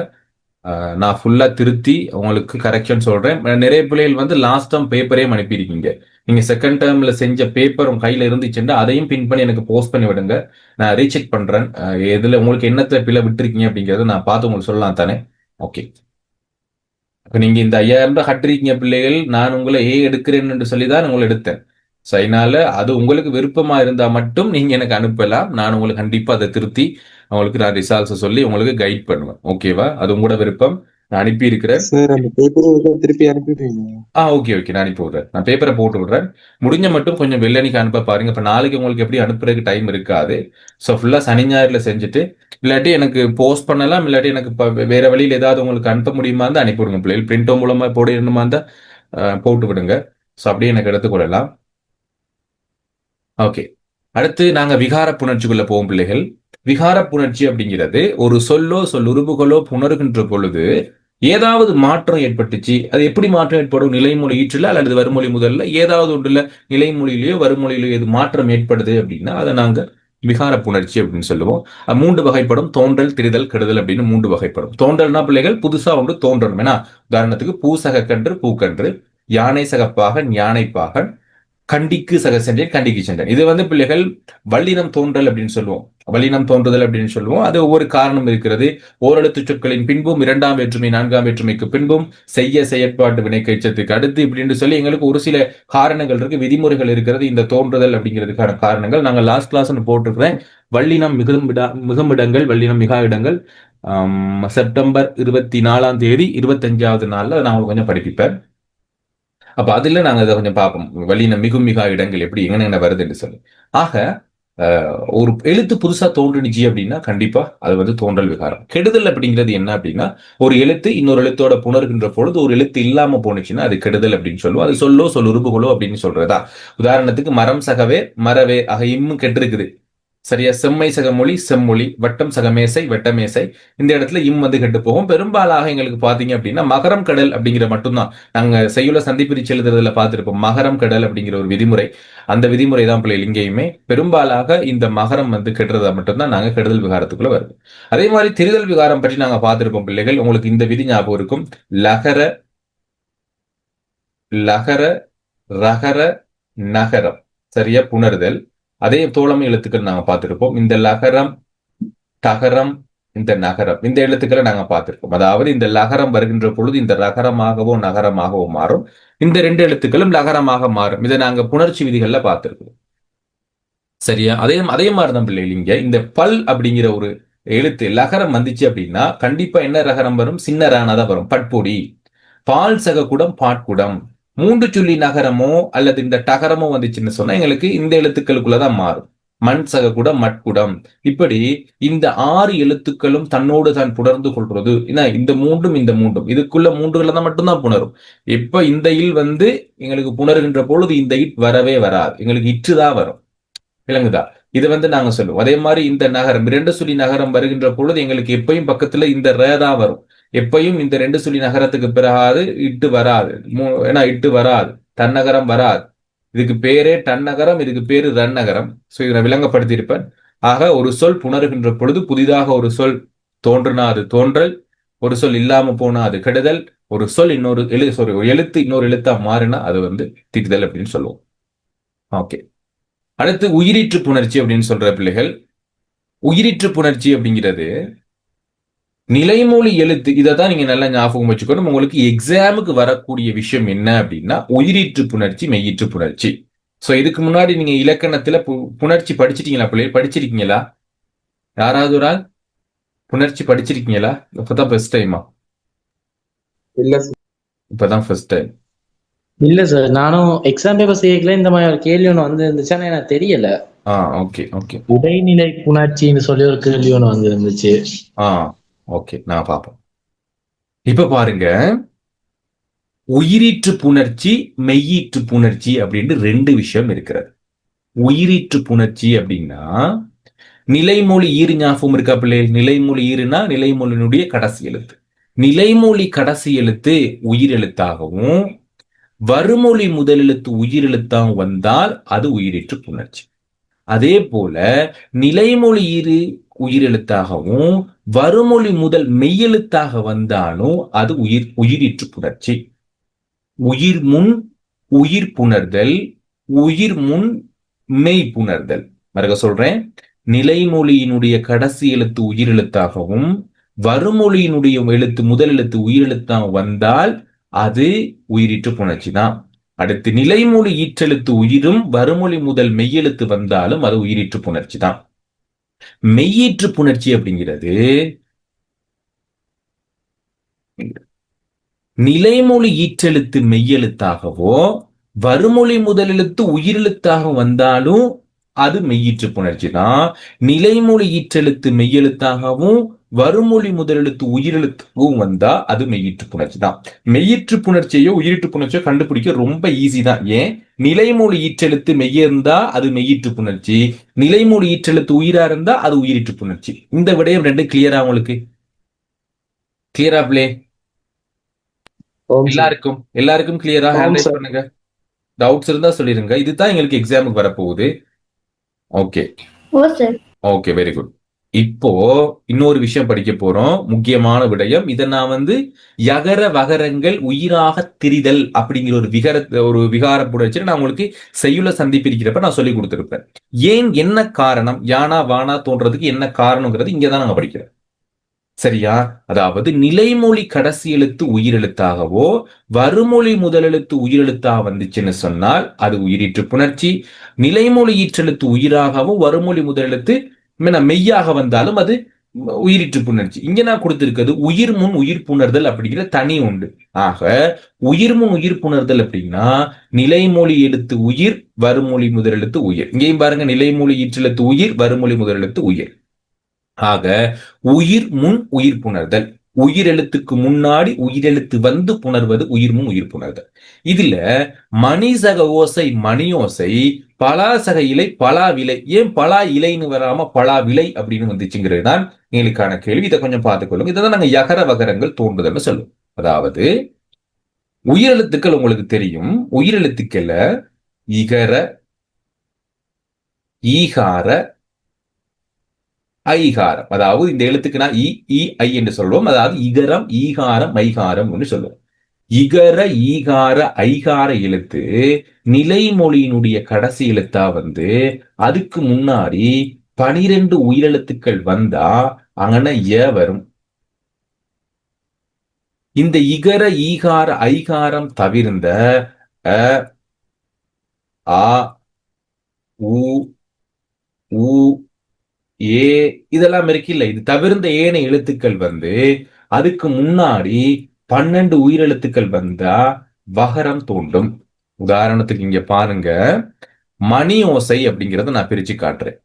நான் ஃபுல்லா திருத்தி உங்களுக்கு கரெக்ஷன் சொல்றேன். நிறைய பிள்ளைகள் வந்து லாஸ்ட் டேர்ம் பேப்பரையும் அனுப்பியிருக்கீங்க. நீங்க செகண்ட் டேர்ம்ல செஞ்ச பேப்பர் உங்க கையில இருந்துச்சுன்னா அதையும் பின் பண்ணி எனக்கு போஸ்ட் பண்ணி விடுங்க. நான் ரீசெக் பண்றேன். எதுல உங்களுக்கு என்னத்துல பிள்ளை விட்டுருக்கீங்க அப்படிங்கறத நான் பார்த்து உங்களுக்கு சொல்லலாம் தானே. ஓகே, இப்ப நீங்க இந்த 5000 ரூபாய் கட்டிருக்கீங்க பிள்ளைகள். நான் உங்களை எடுக்கிறேன் என்று சொல்லிதான் உங்களை எடுத்தேன். ஸோ அதனால அது உங்களுக்கு விருப்பமா இருந்தா மட்டும் நீங்க எனக்கு அனுப்பலாம். நான் உங்களுக்கு கண்டிப்பா அதை திருத்தி உங்களுக்கு நான் ரிசால்ட்ஸ் சொல்லி உங்களுக்கு கைட் பண்ணுவேன். ஓகேவா? அது உங்களோட விருப்பம். நான் அனுப்பி இருக்கிறேன். திருப்பி அனுப்பிடுவீங்க? ஓகே ஓகே, நான் அனுப்பி விடுறேன். நான் பேப்பரை போட்டு விடுறேன். முடிஞ்ச மட்டும் கொஞ்சம் வெள்ளனிக்கு அனுப்ப பாருங்க. இப்ப நாளைக்கு உங்களுக்கு எப்படி அனுப்புறதுக்கு டைம் இருக்காது. ஸோ ஃபுல்லா சனி ஞாயிறுல செஞ்சுட்டு இல்லாட்டி எனக்கு போஸ்ட் பண்ணலாம், இல்லாட்டி எனக்கு வேற வழியில் ஏதாவது உங்களுக்கு அனுப்ப முடியுமா இருந்தா அனுப்பி விடுங்க பிள்ளைகள். பிரிண்டோ மூலமா போடணுமா இருந்தா போட்டு விடுங்க. ஸோ அப்படியே எனக்கு எடுத்துக்கொள்ளலாம். ஓகே, அடுத்து நாங்க விகார புணர்ச்சிக்குள்ள போவோம் பிள்ளைகள். விகார புணர்ச்சி அப்படிங்கிறது ஒரு சொல்லோ சொல்லுறுப்புகளோ புணர்கின்ற பொழுது ஏதாவது மாற்றம் ஏற்பட்டுச்சு. அது எப்படி மாற்றம் ஏற்படும்? நிலைமொழி ஈற்றில அல்லது வருமொழி முதல்ல ஏதாவது ஒன்றுல நிலைமொழியிலேயோ வருமொழியிலேயோ எது மாற்றம் ஏற்படுது அப்படின்னா அதை நாங்க விகார புணர்ச்சி அப்படின்னு சொல்லுவோம். 3 வகைப்படும்: தோன்றல், திரிதல், கெடுதல் அப்படின்னு 3 வகைப்படும். தோன்றல்னா பிள்ளைகள் புதுசா ஒன்று தோன்றணும். ஏன்னா உதாரணத்துக்கு பூசக கன்று பூக்கன்று, யானை சகப்பாகன் யானைப்பாகன், கண்டிக்கு சக சென்றேன் கண்டிக்கு சென்றேன். இது வந்து பிள்ளைகள் வல்லினம் தோன்றல் அப்படின்னு சொல்லுவோம். வல்லினம் தோன்றுதல் அப்படின்னு சொல்லுவோம். அது ஒவ்வொரு காரணம் இருக்கிறது. ஓரெழுத்து சொற்களின் பின்பும் 2ஆம் வேற்றுமை 4ஆம் வேற்றுமைக்கு பின்பும் செய்ய செயற்பாட்டு வினைக்கெச்சத்துக்கு அடுத்து இப்படின்னு சொல்லி எங்களுக்கு ஒரு சில காரணங்கள் இருக்கு, விதிமுறைகள் இருக்கிறது. இந்த தோன்றுதல் அப்படிங்கிறதுக்கான காரணங்கள் நாங்கள் லாஸ்ட் கிளாஸ் போட்டிருக்கிறேன். வல்லினம் மிகுமிடங்கள், வல்லினம் மிகா இடங்கள் செப்டம்பர் 24ஆம் தேதி 25வது நாள்ல நான் உங்களுக்கு கொஞ்சம் படிப்பிப்பேன். அப்ப அதுல நாங்க அதை கொஞ்சம் பார்ப்போம். வல்லினம் மிகும் மிகா இடங்கள் எப்படி எங்க வருது என்று சொல்லி. ஆக ஒரு எழுத்து புதுசா தோன்றுனுச்சு அப்படின்னா கண்டிப்பா அது வந்து தோன்றல் விகாரம். கெடுதல் அப்படிங்கிறது என்ன அப்படின்னா ஒரு எழுத்து இன்னொரு எழுத்தோட புணர்கின்ற பொழுது ஒரு எழுத்து இல்லாம போனுச்சுன்னா அது கெடுதல் அப்படின்னு சொல்லுவோம். அது சொல்லோ உறுப்புகளோ அப்படின்னு சொல்றதா. உதாரணத்துக்கு மரம் சகவே மரவே ஆக இம்மும் கெட்டிருக்குது. சரியா? செம்மை சகமொழி செம்மொழி, வட்டம் சகமேசை வெட்டமேசை. இந்த இடத்துல இம் வந்து கெட்டு போகும். பெரும்பாலாக எங்களுக்கு பாத்தீங்க அப்படின்னா மகரம் கடல் அப்படிங்கிற மட்டும்தான் நாங்க செய்யுள்ள சந்திப்பிரிச்சு எழுதுறதுல பார்த்திருப்போம். மகரம் கடல் அப்படிங்கிற ஒரு விதிமுறை. அந்த விதிமுறை தான் பிள்ளைகள் இங்கேயுமே. பெரும்பாலாக இந்த மகரம் வந்து கெட்டுறதா மட்டும்தான் நாங்க கெடுதல் விகாரத்துக்குள்ள வருது. அதே மாதிரி திரிதல் விகாரம் பற்றி நாங்க பார்த்திருப்போம் பிள்ளைகள். உங்களுக்கு இந்த விதி ஞாபகம் இருக்கும். லகர லகர ரகர நகரம். சரியா? புணர்தல். அதே தோழமை எழுத்துக்கள் நாங்க பார்த்திருப்போம். இந்த லகரம் தகரம் இந்த நகரம் இந்த எழுத்துக்களை நாங்க பார்த்திருக்கோம். அதாவது இந்த லகரம் வருகின்ற பொழுது இந்த ரகரமாகவோ நகரமாகவோ மாறும். இந்த ரெண்டு எழுத்துக்களும் லகரமாக மாறும். இதை நாங்க புணர்ச்சி விதிகள்ல பார்த்திருக்கோம். சரியா? அதே அதே மாதிரிதான் பிள்ளைகள் இங்க இந்த பல் அப்படிங்கிற ஒரு எழுத்து லகரம் வந்துச்சு அப்படின்னா கண்டிப்பா என்ன ரகரம் வரும்? சின்ன ரானாதான் வரும். பட்பொடி, பால் சககுடம், பாட்குடம். மூன்று சொல்லி நகரமோ அல்லது இந்த டகரமோ வந்துச்சுன்னு சொன்னா எங்களுக்கு இந்த எழுத்துக்களுக்குள்ளதான் மாறும். மண் சககுடம், மட்குடம். இப்படி இந்த 6 எழுத்துக்களும் தன்னோடு தான் புணர்ந்து கொள்றது. இந்த மூன்றும் இதுக்குள்ள மூன்றுகளை தான் மட்டும்தான் புணரும். இப்ப இந்த இல் வந்து எங்களுக்கு புணர்கின்ற பொழுது இந்த இட் வரவே வராது. எங்களுக்கு இற்றுதான் வரும். விளங்குதா? இது வந்து நாங்க சொல்லுவோம். அதே மாதிரி இந்த நகரம் 2 சொல்லி நகரம் வருகின்ற பொழுது எங்களுக்கு எப்பயும் பக்கத்துல இந்த ரே தான் வரும். எப்பயும் இந்த 2 சொல்லி நகரத்துக்கு பிறகாது இட்டு வராது. ஏன்னா இட்டு வராது, தன்னகரம் வராது. இதுக்கு பேரே டன்னகரம், இதுக்கு பேரு ரன்னகரம். சோ இதை நான் விளங்கப்படுத்தியிருப்பேன். ஆக ஒரு சொல் புணர்கின்ற பொழுது புதிதாக ஒரு சொல் தோன்றுனா அது தோன்றல், ஒரு சொல் இல்லாம போனா அது கெடுதல், ஒரு சொல் ஒரு எழுத்து இன்னொரு எழுத்தா மாறினா அது வந்து திட்டுதல் அப்படின்னு சொல்லுவோம். ஓகே. அடுத்து உயிரீற்று புணர்ச்சி அப்படின்னு சொல்ற பிள்ளைகள். உயிரீற்று புணர்ச்சி அப்படிங்கிறது நிலைமொழி எழுத்து. இதை தான் நீங்க நல்லா ஞாபகம் வச்சுக்கணும். உங்களுக்கு எக்ஸாமுக்கு வரக்கூடிய விஷயம் என்ன அப்படின்னா உயிரீற்று புணர்ச்சி, மெய்யீற்று புணர்ச்சி. சோ இதுக்கு முன்னாடி நீங்க இலக்கணத்துல புணர்ச்சி படிச்சிட்டீங்களா பிள்ளைகள்? படிச்சிருக்கீங்களா? யாராவது ஒரு ஆள் புணர்ச்சி படிச்சிருக்கீங்களா? இப்பதான் ஃபர்ஸ்ட் டைமா? இல்ல இப்பதான் ஃபர்ஸ்ட் டைம். இல்ல சார், நானும் எக்ஸாம் பேப்பர் செய்யல இந்த மாதிரி ஒரு கேள்வி ஒன்று வந்து இருந்துச்சுன்னு எனக்கு தெரியல. Okay okay. இடைநிலை புணர்ச்சின்னு சொல்லி ஒரு கேள்வி ஒன்று வந்து இருந்துச்சு. ஓகே, நான் பார்ப்போம். இப்ப பாருங்க, உயிரீற்று புணர்ச்சி, மெய்யீற்று புணர்ச்சி அப்படின்னு 2 விஷயம் இருக்கிறது. உயிரீற்று புணர்ச்சி அப்படின்னா நிலைமொழி ஈறு ஞாபகம் இருக்கா பிள்ளைகள்? நிலைமொழி ஈறுனா நிலைமொழியினுடைய கடைசி எழுத்து. நிலைமொழி கடைசி எழுத்து உயிரெழுத்தாகவும் வருமொழி முதல் எழுத்து உயிரெழுத்தாகவும் வந்தால் அது உயிரீற்று புணர்ச்சி. அதே போல நிலைமொழி ஈறு உயிரெழுத்தாகவும் வருமொழி முதல் மெய்யெழுத்தாக வந்தாலும் அது உயிரீற்று புணர்ச்சி. உயிர் முன் உயிர் புணர்தல், உயிர் முன் மெய் புணர்தல். மறுக்க சொல்றேன். நிலைமொழியினுடைய கடைசி எழுத்து உயிரெழுத்தாகவும் வருமொழியினுடைய எழுத்து முதல் எழுத்து உயிரெழுத்தாக வந்தால் அது உயிரீற்று புணர்ச்சி தான். அடுத்து நிலைமொழி ஈற்றெழுத்து உயிரும் வருமொழி முதல் மெய்யெழுத்து வந்தாலும் அது உயிரீற்று புணர்ச்சி தான். மெய்யீற்று புணர்ச்சி அப்படிங்கிறது நிலைமொழி ஈற்றெழுத்து மெய்யெழுத்தாகவோ வருமொழி முதல் எழுத்து உயிரெழுத்தாக வந்தாலும் அது மெய்யீற்று புணர்ச்சி தான். நிலைமொழி ஈற்றெழுத்து மெய்யெழுத்தாகவும் வருமொழி முதலெழுத்து உயிரெழுத்துக்கும் வந்தா அது மெய்யீற்று புணர்ச்சி தான். மெய்யீற்று புணர்ச்சியோ உயிரீற்று புணர்ச்சியோ கண்டுபிடிக்க ரொம்ப ஈஸி தான். ஏன்? நிலைமொழி ஈற்றெழுத்து மெய்ய இருந்தா அது மெய்யீற்று புணர்ச்சி, நிலைமொழி ஈற்றெழுத்து உயிரா இருந்தா அது உயிரீற்று புணர்ச்சி. இந்த விடயம் 2 கிளியரா? உங்களுக்கு கிளியரா பிளே? எல்லாருக்கும் கிளியரா? ஹேண்ட் ரைஸ் பண்ணுங்க. டவுட்ஸ் இருந்தா சொல்லிருங்க. இதுதான் எங்களுக்கு எக்ஸாமுக்கு வரப்போகுது. Okay okay, very good. இப்போ இன்னொரு விஷயம் படிக்க போறோம், முக்கியமான விடயம். இதை நான் வந்து யகர வகரங்கள் உயிராக திரிதல் அப்படிங்கிற ஒரு விகார புணர்ச்சி நான் உங்களுக்கு செய்யுள்ள சந்திப்பிருக்கிறப்ப நான் சொல்லி கொடுத்திருப்பேன். ஏன், என்ன காரணம், யானா வானா தோன்றதுக்கு என்ன காரணம்ங்கிறது இங்கதான் நாங்க படிக்கிறோம். சரியா? அதாவது நிலைமொழி கடைசி எழுத்து உயிரெழுத்தாகவோ வருமொழி முதலெழுத்து உயிரெழுத்தாக வந்துச்சுன்னு சொன்னால் அது உயிரீற்று புணர்ச்சி. நிலைமொழி ஈற்றெழுத்து உயிராகவும் வருமொழி முதலெழுத்து மெய்யாக வந்தாலும் அது உயிரீற்று புணர்ச்சி. இங்க நான் கொடுத்திருக்கிறது உயிர் முன் உயிர் புணர்தல் அப்படிங்கிற தனி உண்டு. ஆக உயிர் முன் உயிர் புணர்தல் அப்படின்னா நிலைமொழி எழுத்து உயிர் வருமொழி முதலெழுத்து உயிர். இங்கேயும் பாருங்க, நிலைமொழி ஈற்றெழுத்து உயிர் வருமொழி முதலெழுத்து உயிர். ஆக உயிர் முன் உயிர் புணர்தல். உயிரெழுத்துக்கு முன்னாடி உயிரெழுத்து வந்து புணர்வது உயிர்முன் உயிர் புணர்தல். இதுல மணிசக ஓசை மணியோசை, பலாசக இலை பலா விலை, ஏன் பலா இலைன்னு வராம பலா விலை அப்படின்னு வந்துச்சுங்கிறது தான் எங்களுக்கான கேள்வி. இதை கொஞ்சம் பார்த்துக்கொள்ளுங்க. இதான் நாங்க யகர வகரங்கள் தோன்றுதல்னு சொல்லுவோம். அதாவது உயிரெழுத்துக்கள் உங்களுக்கு தெரியும். உயிரெழுத்துக்கள இகர, ஈகார, ஐகாரம். அதாவது இந்த எழுத்துக்கு நான் இ ஐ என்று சொல்லுவோம். அதாவது இகரம், ஈகாரம், ஐகாரம் சொல்லுவோம். இகர, ஈகார, ஐகார எழுத்து நிலைமொழியினுடைய கடைசி எழுத்தா வந்து அதுக்கு முன்னாடி 12 உயிரெழுத்துக்கள் வந்தா அங்கன ஏ வரும். இந்த இகர, ஈகார, ஐகாரம் தவிர்ந்த அ, ஆ, உ, ஊ, ஏ இதெல்லாம் இருக்கு இல்ல, இது தவிர்ந்த ஏன எழுத்துக்கள் வந்து அதுக்கு முன்னாடி 12 உயிரெழுத்துக்கள் வந்தா வகரம் தோன்றும். உதாரணத்துக்கு இங்க பாருங்க, மணி ஓசை அப்படிங்கறத நான் பிரிச்சு காட்டுறேன்.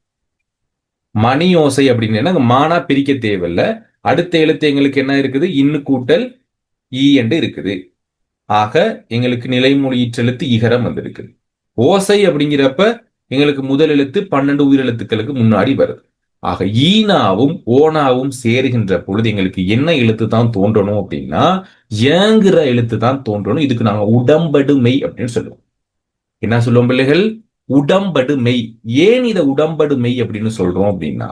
மணி ஓசை அப்படின்னு மானா பிரிக்க தேவையில்ல. அடுத்த எழுத்து எங்களுக்கு என்ன இருக்குது, இன்னு கூட்டல் ஈ என்று இருக்குது. ஆக எங்களுக்கு நிலைமொழியீற்றெழுத்து இகரம் வந்திருக்கு. ஓசை அப்படிங்கிறப்ப எங்களுக்கு முதல் எழுத்து 12 உயிரெழுத்துக்களுக்கு முன்னாடி வருது. ஆக ஈனாவும் ஓனாவும் சேருகின்ற பொழுது எங்களுக்கு என்ன எழுத்து தான் தோன்றணும் அப்படின்னா ஏங்குற எழுத்து தான் தோன்றணும். இதுக்கு நாங்க உடம்படு மெய் அப்படின்னு சொல்லுவோம். என்ன சொல்லுவோம் பிள்ளைகள்? உடம்படு மெய். ஏன் இதை உடம்படு மெய் அப்படின்னு சொல்றோம் அப்படின்னா,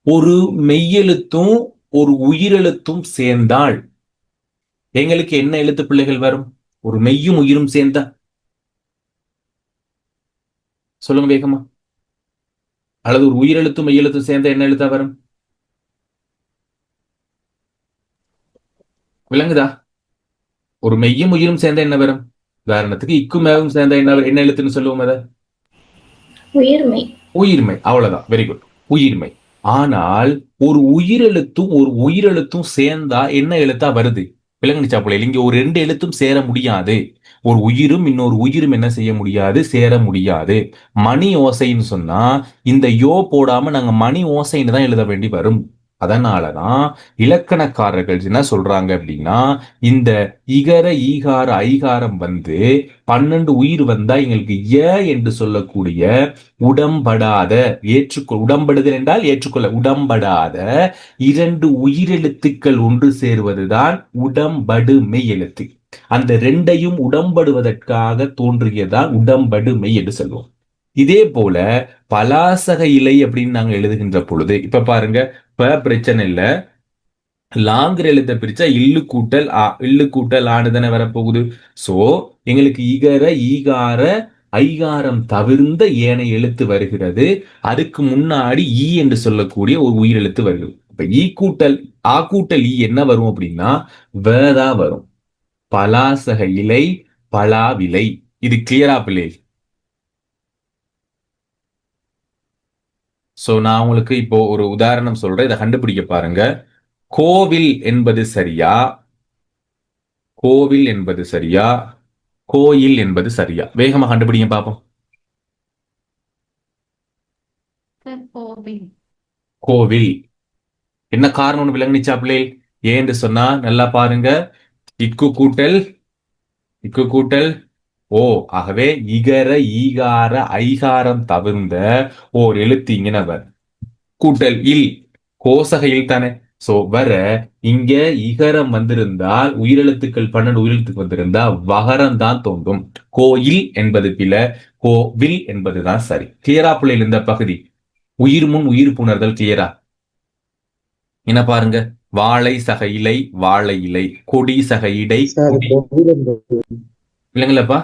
ஒரு மெய்யெழுத்தும் ஒரு உயிரெழுத்தும் சேர்ந்தால் எங்களுக்கு என்ன எழுத்து பிள்ளைகள் வரும்? ஒரு மெய்யும் உயிரும் சேர்ந்தா சொல்லுங்க வேகமா. அல்லது ஒரு உயிரெழுத்தும் மெய்யெழுத்தும் சேர்ந்த என்ன எழுத்தா வரும்? விளங்குதா? ஒரு மெய்யும் உயிரும் சேர்ந்த என்ன வரும்? உதாரணத்துக்கு இக்கும் மேவும் சேர்ந்த என்ன எழுத்துன்னு சொல்லுவோம்? அதை உயிர்மை. உயிர்மை. அவ்வளவுதான். வெரி குட், உயிர்மை. ஆனால் ஒரு உயிரெழுத்தும் சேர்ந்தா என்ன எழுத்தா வருது? விளங்குச்சா பிள்ளைகள்? இங்க ஒரு 2 எழுத்தும் சேர முடியாது. ஒரு உயிரும் இன்னொரு உயிரும் என்ன செய்ய முடியாது? சேர முடியாது. மணி ஓசைன்னு சொன்னா இந்த யோ போடாம நாங்க மணி ஓசைன்னு தான் எழுத வேண்டி வரும். அதனாலதான் இலக்கணக்காரர்கள் என்ன சொல்றாங்க அப்படின்னா, இந்த இகர, ஈகார, ஐகாரம் வந்து 12 உயிர் வந்தா எங்களுக்கு என்று சொல்லக்கூடிய உடம்படாத, உடம்படுதல் என்றால் ஏற்றுக்கொள்ள, உடம்படாத 2 உயிரெழுத்துக்கள் ஒன்று சேருவதுதான் உடம்படு மெய் எழுத்து. அந்த 2ஐயும் உடம்படுவதற்காக தோன்றியதான் உடம்படு மெய் என்று சொல்லுவோம். இதே போல பலாசக இலை அப்படின்னு நாங்க எழுதுகின்ற பொழுது இப்ப பாருங்க, பிரச்சனை இல்ல, லாங்கிற எழுத்தை பிரிச்சா இல்லு கூட்டல் ஆணுதானே வரப்போகுது. சோ எங்களுக்கு இகர, ஈகார, ஐகாரம் தவிர்ந்த ஏனைய எழுத்து வருகிறது. அதுக்கு முன்னாடி ஈ என்று சொல்லக்கூடிய ஒரு உயிரெழுத்து வருகிறது. இப்ப ஈ கூட்டல் ஆ கூட்டல் ஈ என்ன வரும் அப்படின்னா வேதா வரும். பலாசக இலை பலா விலை. இது கிளியரா பிள்ளை? சோ நான் உங்களுக்கு இப்போ ஒரு உதாரணம் சொல்றேன், இதை கண்டுபிடிக்க பாருங்க. கோவில் என்பது சரியா, கோவில் என்பது சரியா, கோயில் என்பது சரியா? வேகமா கண்டுபிடிங்க பாப்போம். கோவில். என்ன காரணம்னு விளங்குச்சா பிள்ளை? ஏன்னு சொன்னா நல்லா பாருங்க, இக்கு கூட்டல் ஓ. ஆகவே இகர, ஈகார, ஐகாரம் தவிர்ந்த ஓர் எழுத்து இங்கனவர் கூட்டல் இல், கோசக இல் தானே. சோ வர இங்க இகரம் வந்திருந்தால் உயிரெழுத்துக்கள் 12 உயிரெழுத்துக்கு வந்திருந்தா வகரம் தான் தோன்றும். கோயில் என்பது பில, கோவில் என்பதுதான் சரி. கிளியரா பிள்ளைகள்? இந்த பகுதி உயிர் முன் உயிர் புணர்தல் கிளியரா? என்ன பாருங்க, வாழை சக இலை வாழை இலை, கொடி சக இடை கொடி. இல்லைங்களப்பா?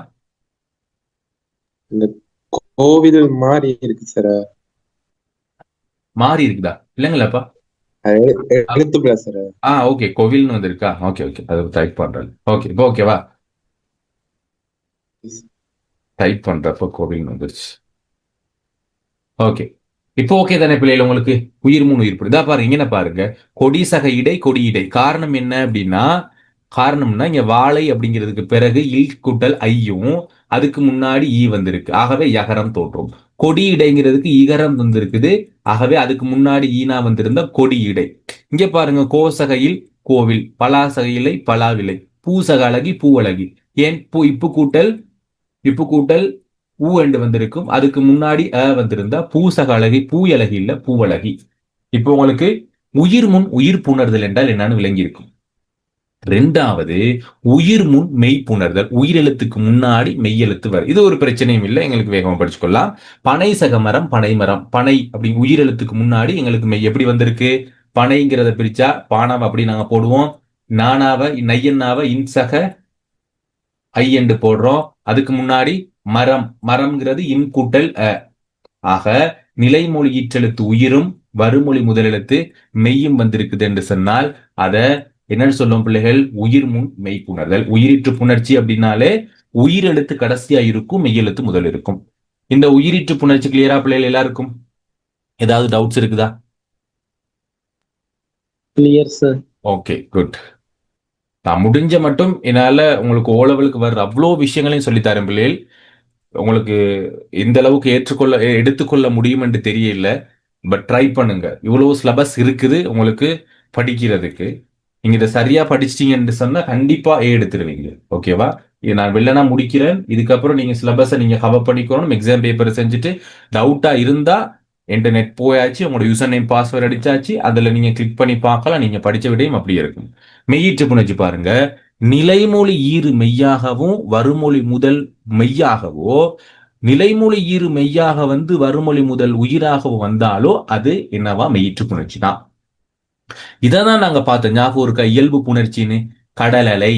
இந்த கோவில் மாறி இருக்கு சார். மாறி இருக்குதா? இல்லைங்களப்பா? எழுத்துப்பில சார். ஓகே, கோவில்னு வந்திருக்கா? ஓகே ஓகே, அது டைப் பண்றேன். ஓகே, இப்போ ஓகேவா? டைப் பண்றப்ப கோவில்னு வந்துருச்சு. ஓகே, இப்போ ஓகே தானே பிள்ளைகள்? உங்களுக்கு உயிர் முன் உயிர் புரியுதா? பாருங்க, இங்க பாருங்க, கொடி சக இடை கொடி இடை. காரணம் என்ன அப்படின்னா, காரணம்னா இங்க வாழை அப்படிங்கிறதுக்கு பிறகு இல் கூட்டல் ஐயும் அதுக்கு முன்னாடி ஈ வந்திருக்கு. ஆகவே யகரம் தோன்றும். கொடி இடைங்கிறதுக்கு இகரம் வந்திருக்குது. ஆகவே அதுக்கு முன்னாடி ஈனா வந்திருந்தா கொடி இடை. இங்க பாருங்க, கோசகையில் கோவில், பலாசகையிலை பலாவிலை, பூசக அழகி பூவழகி. ஏன் இப்பு கூட்டல் ஊ என்று வந்திருக்கும், அதுக்கு முன்னாடி வந்திருந்தா பூசக அழகி பூயழகி இல்ல பூவழகி. இப்போ உங்களுக்கு உயிர் முன் உயிர் புணர்தல் என்றால் என்னன்னு விளங்கி இருக்கும். ரெண்டாவது, உயிர் முன் மெய் புணர்தல், உயிரெழுத்துக்கு முன்னாடி மெய்யெழுத்து வரும். இது ஒரு பிரச்சனையும் இல்லை, எங்களுக்கு வேகமா படிச்சுக்கொள்ளலாம். பனை சகமரம் பனை மரம், பனை அப்படி உயிரெழுத்துக்கு முன்னாடி எங்களுக்கு மெய் எப்படி வந்திருக்கு? பனைங்கிறத பிரிச்சா பானாவை அப்படி நாங்க போடுவோம், நானாவை நையன்னாவை இன்சக ஐயண்டு போடுறோம். அதுக்கு முன்னாடி மரம், மரம்ங்கிறது இன் கூட்டல் அ. ஆக நிலைமொழி ஈற்றெழுத்து உயிரும் வருமொழி முதலெழுத்து மெய்யும் வந்திருக்குது என்று சொன்னால் அத என்னன்னு சொல்லும் பிள்ளைகள்? உயிர் முன் மெய் புணர்தல். உயிரிற்று புணர்ச்சி அப்படின்னாலே உயிரெழுத்து கடைசியா இருக்கும், மெய்யெழுத்து முதல் இருக்கும். இந்த உயிரிற்று புணர்ச்சி கிளியரா பிள்ளைகள் எல்லாருக்கும்? ஏதாவது டவுட்ஸ் இருக்குதா? Clear sir. Okay, good. நான் முடிஞ்ச மட்டும் என்னால உங்களுக்கு ஓ லெவலுக்கு வர்ற அவ்வளோ விஷயங்களையும் சொல்லித்தரேன் பிள்ளைகள். உங்களுக்கு எந்த அளவுக்கு எடுத்துக்கொள்ள முடியும் என்று தெரியல, பட் ட்ரை பண்ணுங்க. இவ்வளவு சிலபஸ் இருக்குது உங்களுக்கு படிக்கிறதுக்கு. நீங்க இதை சரியா படிச்சிட்டீங்கன்னு சொன்னா கண்டிப்பா எடுத்துருவீங்க. ஓகேவா? இது நான் வெள்ளனா முடிக்கிறேன். இதுக்கப்புறம் நீங்க சிலபஸை நீங்க கவர் பண்ணிக்கணும். எக்ஸாம் பேப்பரை செஞ்சுட்டு டவுட்டா இருந்தா இன்டர்நெட் போயாச்சு, உங்களோட யூசர் நேம் பாஸ்வேர்ட் அடிச்சாச்சு, அதுல நீங்க கிளிக் பண்ணி பார்க்கலாம். நீங்க படிச்ச விடையும் அப்படியே இருக்கும். மெய்யீற்று புணர்ச்சி பாருங்க. நிலைமொழி ஈறு மெய்யாகவும் வருமொழி முதல் மெய்யாகவோ, நிலைமொழி ஈறு மெய்யாக வந்து வருமொழி முதல் உயிராகவோ வந்தாலோ அது என்னவா? மெய்யீற்று புணர்ச்சி தான். இதான் நாங்க பார்த்தோம். ஞாபகம் இருக்க? இயல்பு புணர்ச்சின்னு கடலலை,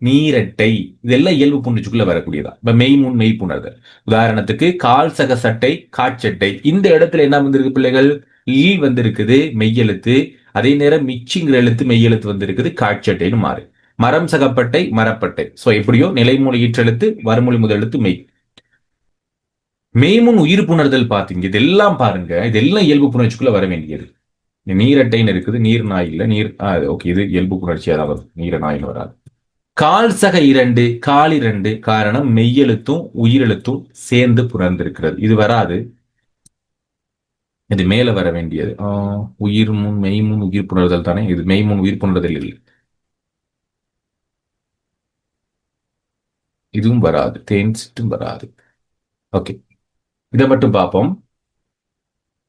நீரட்டை, இதெல்லாம் இயல்பு புணர்ச்சிக்குள்ள வரக்கூடியதா. இப்ப மெய்முன் மெய் புணர்தல். உதாரணத்துக்கு கால் சக சட்டை காட்சட்டை, இந்த இடத்துல என்ன வந்திருக்கு பிள்ளைகள்? ஈ வந்திருக்குது மெய்யெழுத்து, அதே நேரம் மிச்சிங்கிற எழுத்து மெய்யெழுத்து வந்திருக்குது, காட்சட்டைன்னு மாறு. மரம் சகப்பட்டை மரப்பட்டை. சோ எப்படியோ நிலைமொழி ஈற்றெழுத்து வருமொழி முதலெழுத்து மெய். மெய்முன் உயிர் புணர்தல் பாத்தீங்க, இதெல்லாம் பாருங்க, இதெல்லாம் இயல்பு புணர்ச்சிக்குள்ள வர வேண்டியது. நீரட்டைன்னு இருக்குது, நீர் நாய் இல்ல, நீர் ஓகே, இது இயல்பு புணர்ச்சியா தான் வரும், நீர நாயின்னு வராது. கால் சக இரண்டு கால் இரண்டு, காரணம் மெய்யெழுத்தும் உயிரெழுத்தும் சேர்ந்து புணர்ந்திருக்கிறது, இது வராது. இது மேல வர வேண்டியது. உயிர் முன் மெய்முன் உயிர் புணர்தல் தானே, இது மெய்முன் உயிர் புணர்தல் இல்லை, இதுவும் வராது, தேன்சிட்டும் வராது. ஓகே, இதை மட்டும் பார்ப்போம்.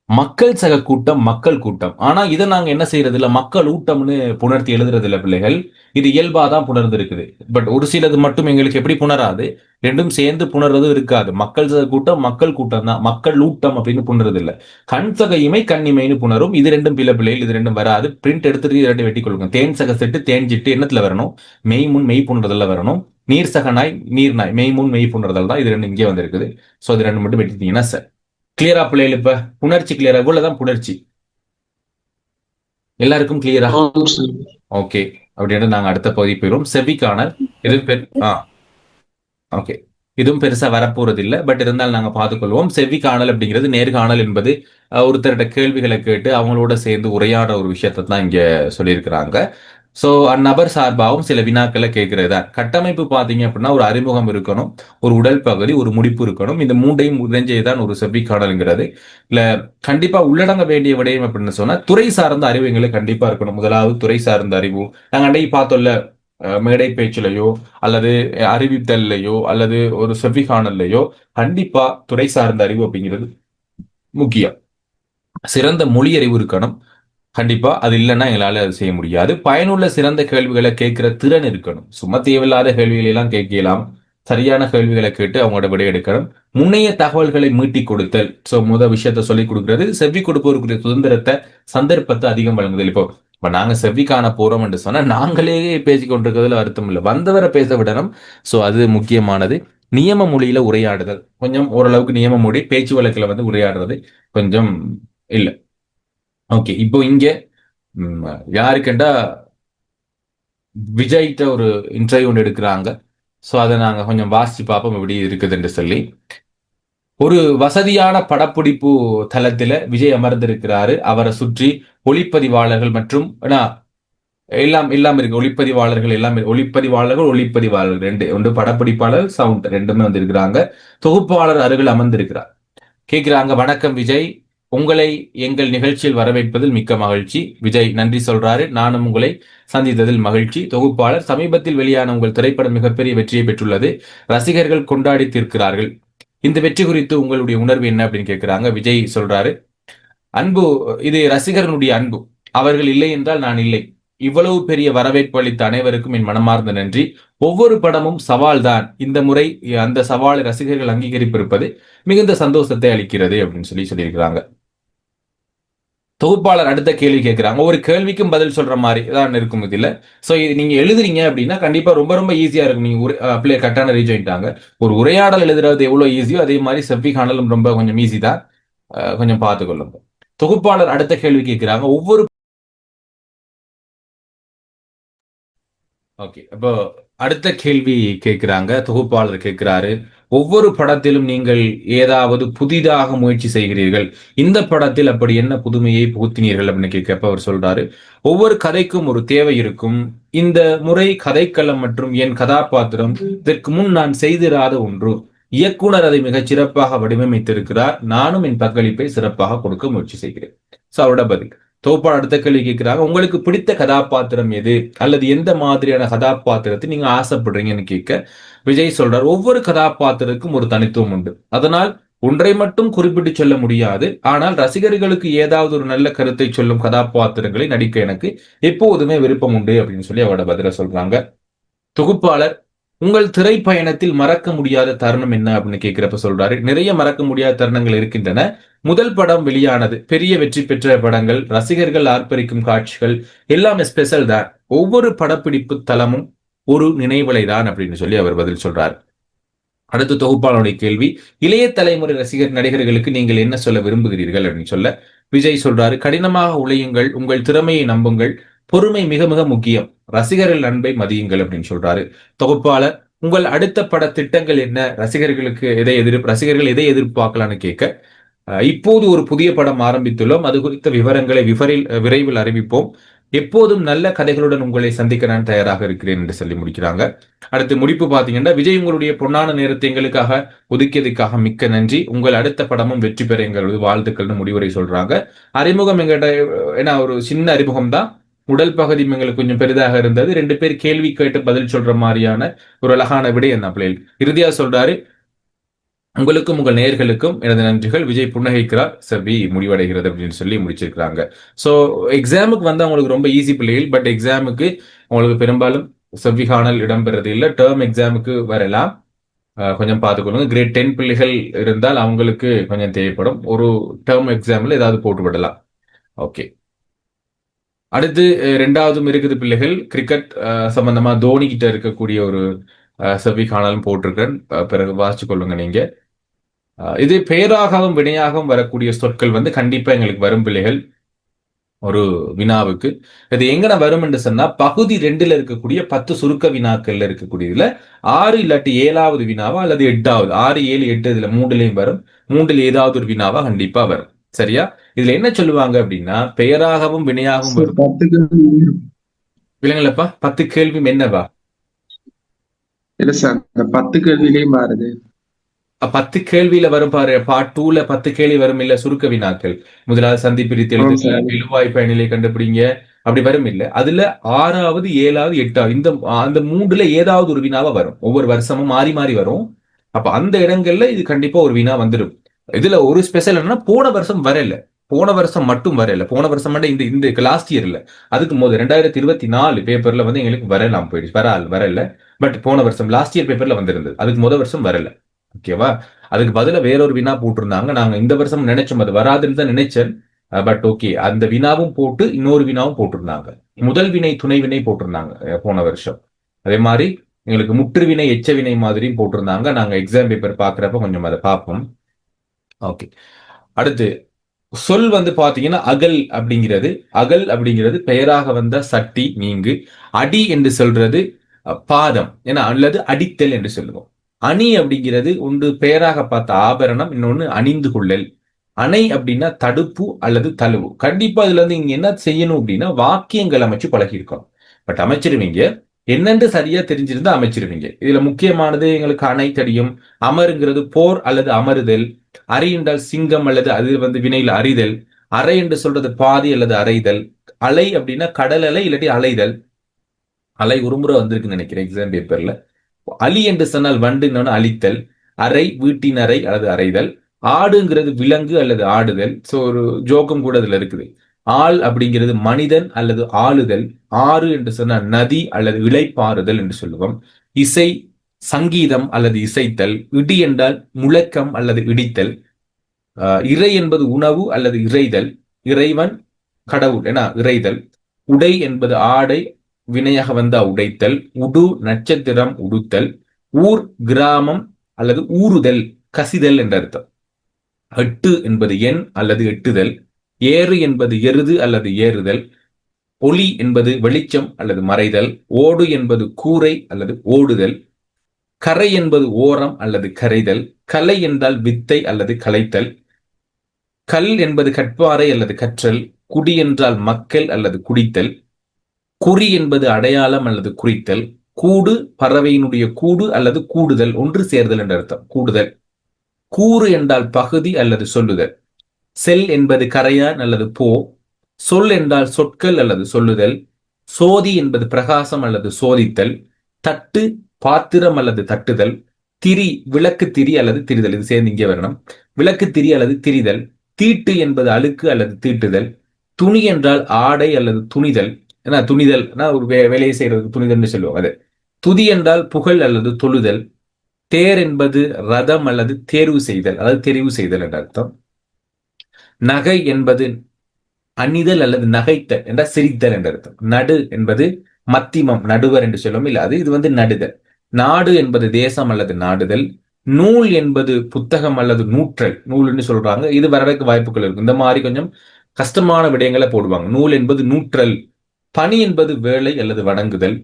மக்கள் சக கூட்டம் மக்கள் கூட்டம். ஆனா இதை நாங்க என்ன செய்யறது இல்ல, மக்கள் ஊட்டம்னு புணர்த்தி எழுதுறது இல்ல பிள்ளைகள். இது இயல்பா தான் புணர்ந்து இருக்குது. பட் ஒரு சிலது மட்டும் எங்களுக்கு எப்படி புணராது, ரெண்டும் சேர்ந்து புணர்றதும் இருக்காது. மக்கள் சக கூட்டம் மக்கள் கூட்டம் தான், மக்கள் ஊட்டம் அப்படின்னு புணர்றது இல்ல. கண் சக இமை கண்ணிமைன்னு புணரும். இது ரெண்டும் பிள்ளைகள், இது ரெண்டும் வராது. பிரிண்ட் எடுத்துட்டு இது ரெண்டு வெட்டி கொள்ளுங்க. தேன் சக செட்டு தேன் சிட்டு என்னத்துல வரணும்? மெய் முன் மெய் புணர்தல்ல வரணும். நீர் சக நாய் நீர் நாய், மெய் முன் மெய் புணர்தல் தான். இது ரெண்டு இங்கே வந்திருக்குது. சோ இது ரெண்டு மட்டும் வெட்டிட்டீங்கன்னா சார் கிளியரா பிள்ளைகள்? இப்ப புணர்ச்சி கிளியரா? இவ்வளவுதான் புணர்ச்சி. எல்லாருக்கும் கிளியரா? ஓகே, அப்படின்னு நாங்க அடுத்த பகுதி போயிடும். செவிக்கானல் ஓகே, இதுவும் பெருசா வரப்போறது இல்லை, பட் இருந்தாலும் நாங்க பார்த்துக்கொள்வோம். செவிக்கானல் அப்படிங்கிறது நேர்காணல் என்பது ஒருத்தர்கிட்ட கேள்விகளை கேட்டு அவங்களோட சேர்ந்து உரையாடுற ஒரு விஷயத்தை தான் இங்க சொல்லியிருக்கிறாங்க. சோ அந்நபர் சார்பாகவும் சில வினாக்களை கேட்கிறதா. கட்டமைப்பு பாத்தீங்க அப்படின்னா ஒரு அறிமுகம் இருக்கணும், ஒரு உடல் பகுதி, ஒரு முடிப்பு இருக்கணும். இந்த மூன்றையும் இணைஞ்சேதான் ஒரு செவ்விக்காணல்ங்கிறது. இல்ல கண்டிப்பா உள்ளடங்க வேண்டிய விடயம் அப்படின்னு சொன்னா துறை சார்ந்த அறிவு எங்களுக்கு கண்டிப்பா இருக்கணும். முதலாவது துறை சார்ந்த அறிவு. நாங்க அன்றைக்கு பார்த்தோம்ல, மேடை பேச்சுலையோ அல்லது அறிவித்தல்லையோ அல்லது ஒரு செவ்விகாணல்லையோ கண்டிப்பா துறை சார்ந்த அறிவு அப்படிங்கிறது முக்கியம். சிறந்த மொழி அறிவு இருக்கணும் கண்டிப்பா. அது இல்லைன்னா எங்களால அது செய்ய முடியாது. பயனுள்ள சிறந்த கேள்விகளை கேட்கிற திறன் இருக்கணும். சும்மா தேவையில்லாத கேள்விகளை எல்லாம் கேட்கலாம், சரியான கேள்விகளை கேட்டு அவங்களோட விடை எடுக்கணும். முன்னைய தகவல்களை மீட்டி கொடுத்தல். சோ விஷயத்த சொல்லிக் கொடுக்கிறது. செவ்வி கொடுப்பவருக்குரிய சுதந்திரத்தை சந்தர்ப்பத்தை அதிகம் வழங்குதல். இப்ப நாங்க செவ்வி காண போறோம் என்று சொன்னா நாங்களே பேசிக் கொண்டிருக்கிறதுல அர்த்தம் இல்லை, வந்தவரை பேச விடணும். சோ அது முக்கியமானது. நியம மொழியில உரையாடுதல் கொஞ்சம் ஓரளவுக்கு, நியம மொழி பேச்சு வழக்குல வந்து உரையாடுறது கொஞ்சம் இல்லை. ஓகே, இப்போ இங்க யாருக்குண்டா விஜய்கிட்ட ஒரு இன்டர்வியூ ஒன்று எடுக்கிறாங்க. ஸோ அதை நாங்க கொஞ்சம் வாசிச்சு பார்ப்போம் எப்படி இருக்குதுன்னு சொல்லி. ஒரு வசதியான படப்பிடிப்பு தளத்துல விஜய் அமர்ந்திருக்கிறாரு. அவரை சுற்றி ஒளிப்பதிவாளர்கள் மற்றும் எல்லாம் இருக்கு. ஒளிப்பதிவாளர்கள் ரெண்டு, ஒன்று படப்பிடிப்பாளர், சவுண்ட் ரெண்டுமே வந்திருக்கிறாங்க. தொகுப்பாளர் அருகில் அமர்ந்திருக்கிறார். கேட்கிறாங்க, வணக்கம் விஜய், உங்களை எங்கள் நிகழ்ச்சியில் வரவேற்பதில் மிக்க மகிழ்ச்சி. விஜய் நன்றி சொல்றாரு. நானும் உங்களை சந்தித்ததில் மகிழ்ச்சி. தொகுப்பாளர், சமீபத்தில் வெளியான உங்கள் திரைப்படம் மிகப்பெரிய வெற்றியை பெற்றுள்ளது. ரசிகர்கள் கொண்டாடி தீர்க்கிறார்கள். இந்த வெற்றி குறித்து உங்களுடைய உணர்வு என்ன அப்படின்னு கேட்கிறாங்க. விஜய் சொல்றாரு, அன்பு, இது ரசிகர்களுடைய அன்பு. அவர்கள் இல்லை என்றால் நான் இல்லை. இவ்வளவு பெரிய வரவேற்பு அளித்த அனைவருக்கும் என் மனமார்ந்த நன்றி. ஒவ்வொரு படமும் சவால் தான். இந்த முறை அந்த சவாலை ரசிகர்கள் அங்கீகரிப்பிருப்பது மிகுந்த சந்தோஷத்தை அளிக்கிறது அப்படின்னு சொல்லியிருக்கிறாங்க. தொகுப்பாளர் அடுத்த கேள்வி கேட்கிறாங்க. ஒரு கேள்விக்கும் பதில் சொல்ற மாதிரி தான் இருக்கும் இதுல. சோ இது நீங்க எழுதுறீங்க அப்படின்னா கண்டிப்பா ரொம்ப ரொம்ப ஈஸியா இருக்கும். நீங்க பிள்ளை கரெக்டான ரீச் ஆயிட்டாங்க. ஒரு உரையாடல் எழுதுறது எவ்வளவு ஈஸியோ அதே மாதிரி செவ்வி காணலும் ரொம்ப கொஞ்சம் ஈஸி தான். கொஞ்சம் பார்த்துக்கொள்ளுங்க. தொகுப்பாளர் அடுத்த கேள்வி கேட்கிறாங்க. ஓகே, அப்போ அடுத்த கேள்வி கேட்கிறாங்க. தொகுப்பாளர் கேட்கிறாரு, ஒவ்வொரு படத்திலும் நீங்கள் ஏதாவது புதிதாக முயற்சி செய்கிறீர்கள். இந்த படத்தில் அப்படி என்ன புதுமையை புகுத்தினீர்கள் அப்படின்னு கேட்கப்ப அவர் சொல்றாரு, ஒவ்வொரு கதைக்கும் ஒரு தேவை இருக்கும். இந்த முறை கதைக்களம் மற்றும் என் கதாபாத்திரம் இதற்கு முன் நான் செய்திராத ஒன்று. இயக்குனர் அதை மிகச் சிறப்பாக வடிவமைத்திருக்கிறார். நானும் என் பங்களிப்பை சிறப்பாக கொடுக்க முயற்சி செய்கிறேன். சோ அவரோட பதில். தொகுப்பாளர் அடுத்த கேள்வி கேட்கிறாங்க, உங்களுக்கு பிடித்த கதாபாத்திரம் எது, அல்லது எந்த மாதிரியான கதாபாத்திரத்தை நீங்க ஆசைப்படுறீங்கன்னு கேட்க விஜய் சொல்றார், ஒவ்வொரு கதாபாத்திரத்துக்கும் ஒரு தனித்துவம் உண்டு. அதனால் ஒன்றை மட்டும் குறிப்பிட்டு சொல்ல முடியாது. ஆனால் ரசிகர்களுக்கு ஏதாவது ஒரு நல்ல கருத்தை சொல்லும் கதாபாத்திரங்களை நடிக்க எனக்கு எப்போதுமே விருப்பம் உண்டு அப்படின்னு சொல்லி அவரோட பதில சொல்றாங்க. தொகுப்பாளர், உங்கள் திரைப்பயணத்தில் மறக்க முடியாத தருணம் என்ன அப்படின்னு கேட்கிறப்ப சொல்றாரு, நிறைய மறக்க முடியாத தருணங்கள் இருக்கின்றன. முதல் படம் வெளியானது, பெரிய வெற்றி பெற்ற படங்கள், ரசிகர்கள் ஆர்ப்பரிக்கும் காட்சிகள் எல்லாமே ஸ்பெஷல் தான். ஒவ்வொரு படப்பிடிப்பு தளமும் ஒரு நினைவலை தான் அப்படின்னு சொல்லி அவர் பதில் சொல்றார். அடுத்த தொகுப்பாளருடைய கேள்வி, இளைய தலைமுறை ரசிகர் நடிகர்களுக்கு நீங்கள் என்ன சொல்ல விரும்புகிறீர்கள் அப்படின்னு சொல்ல விஜய் சொல்றாரு, கடினமாக உழையுங்கள், உங்கள் திறமையை நம்புங்கள், பொறுமை மிக மிக முக்கியம், ரசிகர்கள் அன்பை மதியுங்கள் அப்படின்னு சொல்றாரு. தொகுப்பாளர், உங்கள் அடுத்த பட திட்டங்கள் என்ன, ரசிகர்கள் எதை எதிர்பார்க்கலான்னு கேட்க, இப்போது ஒரு புதிய படம் ஆரம்பித்துள்ளோம். அது குறித்த விவரங்களை விரைவில் அறிவிப்போம். எப்போதும் நல்ல கதைகளுடன் உங்களை சந்திக்க நான் தயாராக இருக்கிறேன் என்று சொல்லி முடிக்கிறாங்க. அடுத்து முடிப்பு பாத்தீங்கன்னா, விஜய் உங்களுடைய பொன்னான நேரத்தை எங்களுக்காக ஒதுக்கியதுக்காக மிக்க நன்றி. உங்கள் அடுத்த படமும் வெற்றி பெற எங்களது வாழ்த்துக்கள்னு முடிவுரை சொல்றாங்க. அறிமுகம் எங்கிட்ட ஏன்னா ஒரு சின்ன அறிமுகம் தான். உடல் பகுதி எங்களுக்கு கொஞ்சம் பெரிதாக இருந்தது. 2 பேர் கேள்வி கேட்டு பதில் சொல்ற மாதிரியான ஒரு அழகான விடை என்ன பிள்ளைகள். இறுதியா சொல்றாரு, உங்களுக்கும் உங்கள் நேயர்களுக்கும் எனது நன்றிகள். விஜய் புன்னகைக்கிறார், செவ்வி முடிவடைகிறது அப்படின்னு சொல்லி முடிச்சிருக்கிறாங்க. சோ எக்ஸாமுக்கு வந்து அவங்களுக்கு ரொம்ப ஈஸி பிள்ளைகள். பட் எக்ஸாமுக்கு உங்களுக்கு பெரும்பாலும் செவ்வி காணல் இடம்பெறது இல்லை. டேர்ம் எக்ஸாமுக்கு வரலாம். கொஞ்சம் பார்த்துக்கொள்ளுங்க. கிரேட் 10 பிள்ளைகள் இருந்தால் அவங்களுக்கு கொஞ்சம் தேவைப்படும். ஒரு டேர்ம் எக்ஸாம்ல ஏதாவது போட்டு விடலாம். ஓகே, அடுத்து 2வதும் இருக்குது பிள்ளைகள். கிரிக்கெட் சம்பந்தமா தோனி கிட்ட இருக்கக்கூடிய ஒரு செவ்வி காணலும் போட்டிருக்கேன். பிறகு வாசிச்சு கொள்ளுங்க நீங்க. இது பெயராகவும் வினையாகவும் வரக்கூடிய சொற்கள் வந்து கண்டிப்பா எங்களுக்கு வரும் பிள்ளைகள். ஒரு வினாவுக்கு இது எங்கன வரும் என்று சொன்னா, பகுதி 2ல இருக்கக்கூடிய 10 சுருக்க வினாக்கள்ல இருக்கக்கூடியதுல 6 இல்லாட்டி 7வது வினாவா அல்லது 8வது, 6, 7, 8 இதுல 3லயும் வரும். 3ல் ஏதாவது ஒரு வினாவா கண்டிப்பா வரும். சரியா? இதுல என்ன சொல்லுவாங்க அப்படின்னா, பெயராகவும் வினையாகவும் வரும். விலங்கலப்பா 10 கேள்வி என்னவா? இல்ல சார், இந்த 10 கேள்வியிலையும் மாறுது. 10 கேள்வியில வரும் பாரு. பார்ட் 2ல 10 கேள்வி வரும் இல்ல, சுருக்க வினாக்கள். முதலாவது சந்தி பிரித்து எழுதுங்க, இழுவாய் பயனிலை கண்டுபிடிங்க, அப்படி வரும் இல்ல. அதுல 6வது, 7வது, 8வது இந்த அந்த 3ல ஏதாவது ஒரு வினாவா வரும். ஒவ்வொரு வருஷமும் மாறி மாறி வரும். அப்ப அந்த இடங்கள்ல இது கண்டிப்பா ஒரு வினா வந்துடும். இதுல ஒரு ஸ்பெஷல் என்னன்னா, போன வருஷம் வரல, போன வருஷம் மட்டும் வரல. போன வருஷம் மட்டும் இந்த லாஸ்ட் இயர் இல்ல, அதுக்கு போது 2024 பேப்பர்ல வந்து எங்களுக்கு வரலாம் போயிடுச்சு, வரல. பட் போன வருஷம் லாஸ்ட் இயர் பேப்பர்ல வந்திருந்தது. அதுக்கு வருஷம் வரல. ஓகேவா? அதுக்கு பதிலா வேறொரு வினா போட்டிருந்தாங்க. நாங்க இந்த வருஷம் நினைச்சோம், அது வராதுன்னு தான் நினைச்சேன். பட் ஓகே, அந்த வினாவும் போட்டு இன்னொரு வினாவும் போட்டிருந்தாங்க. முதல் வினை துணை வினை போட்டிருந்தாங்க போன வருஷம். அதே மாதிரி எங்களுக்கு முற்று வினை எச்ச வினை மாதிரியும் போட்டிருந்தாங்க. நாங்க எக்ஸாம் பேப்பர் பாக்குறப்ப கொஞ்சம் அதை பார்ப்போம். ஓகே, அடுத்து சொல் வந்து பாத்தீங்கன்னா அகல் அப்படிங்கிறது பெயராக வந்த சட்டி நீங்கு. அடி என்று சொல்றது பாதம் என அல்லது அடித்தல் என்று சொல்லுவோம். அணி அப்படிங்கிறது ஒன்று பெயராக பார்த்த ஆபரணம், இன்னொன்னு அணிந்து கொள்ளல். அணை அப்படின்னா தடுப்பு அல்லது தழுவு. கண்டிப்பா இதுல இருந்து இங்க என்ன செய்யணும் அப்படின்னா, வாக்கியங்கள் அமைச்சு பழகிருக்கணும். பட் அமைச்சிருவீங்க, என்னென்று சரியா தெரிஞ்சிருந்தா அமைச்சிருவீங்க. இதுல முக்கியமானது எங்களுக்கு அணை தெரியும். அமருங்கிறது போர் அல்லது அமருதல். அரி என்றால் சிங்கம் அல்லது அது வினையில் அறிதல். அரை என்று சொல்றது பாதி அல்லது அறைதல். அலை அப்படின்னா கடல் அலை இல்லாட்டி அலைதல். அலை ஒரு முறை வந்திருக்குன்னு நினைக்கிறேன் எக்ஸாம் பேப்பர்ல. அலி என்று சொன்னால் வண்டு, அழித்தல். அறை வீட்டின் அறை அல்லது அறைதல். ஆடுங்கிறது விலங்கு அல்லது ஆடுதல். சோ ஒரு ஜோக்கம் கூட அதுல இருக்குது. ஆள் அப்படிங்கிறது மனிதன் அல்லது ஆளுதல். ஆறு என்று சொன்னால் நதி அல்லது இளைப்பாறுதல் என்று சொல்லுவோம். இசை சங்கீதம் அல்லது இசைத்தல். இடி என்றால் முழக்கம் அல்லது இடித்தல். இறை என்பது உணவு அல்லது இறைதல். இறைவன் கடவுள் என இறைதல். உடை என்பது ஆடை வினையாக வந்தா உடைத்தல். உடு நட்சத்திரம் உடுத்தல். ஊர் கிராமம் அல்லது ஊறுதல் கசிதல் என்ற அர்த்தம். எட்டு என்பது எண் அல்லது எட்டுதல். ஏறு என்பது எருது அல்லது ஏறுதல். ஒளி என்பது வெளிச்சம் அல்லது மறைதல். ஓடு என்பது கூரை அல்லது ஓடுதல். கரை என்பது ஓரம் அல்லது கரைதல். கலை என்றால் வித்தை அல்லது கலைத்தல். கல் என்பது கற்பாறை அல்லது கற்றல். குடி என்றால் மக்கள் அல்லது குடித்தல். குறி என்பது அடையாளம் அல்லது குறித்தல். கூடு பறவையினுடைய கூடு அல்லது கூடுதல், ஒன்று சேர்தல் என்ற அர்த்தம். கூடுதல். கூறு என்றால் பகுதி அல்லது சொல்லுதல். செல் என்பது கரையான் அல்லது போ. சொல் என்றால் சொற்கள் அல்லது சொல்லுதல். சோதி என்பது பிரகாசம் அல்லது சோதித்தல். தட்டு பாத்திரம் அல்லது தட்டுதல். திரி விளக்கு திரி அல்லது திரிதல், இது சேர்ந்து இங்கே வரணும். விளக்கு திரி அல்லது திரிதல். தீட்டு என்பது அழுக்கு அல்லது தீட்டுதல். துணி என்றால் ஆடை அல்லது துணிதல். ஏன்னா துணிதல் ஒரு வேலையை செய்யறது துணிதல்னு சொல்லுவோம். அது துதி என்றால் புகழ் அல்லது தொழுதல். தேர் என்பது ரதம் அல்லது தேர்வு செய்தல், அதாவது தெரிவு செய்தல் என்ற அர்த்தம். நகை என்பது அணிதல் அல்லது நகைத்தல் என்ற சிரித்தல் என்ற அர்த்தம். நடு என்பது மத்திமம் நடுவர் என்று சொல்லுவோம், இல்ல அது இது நடுதல். நாடு என்பது தேசம் அல்லது நாடுதல். நூல் என்பது புத்தகம் அல்லது நூற்றல், நூல்னு சொல்றாங்க. இது வரவேற்க வாய்ப்புகள் இருக்கு. இந்த மாதிரி கொஞ்சம் கஷ்டமான விடயங்களை போடுவாங்க. நூல் என்பது நூற்றல். பணி என்பது வேலை அல்லது வணங்குதல்.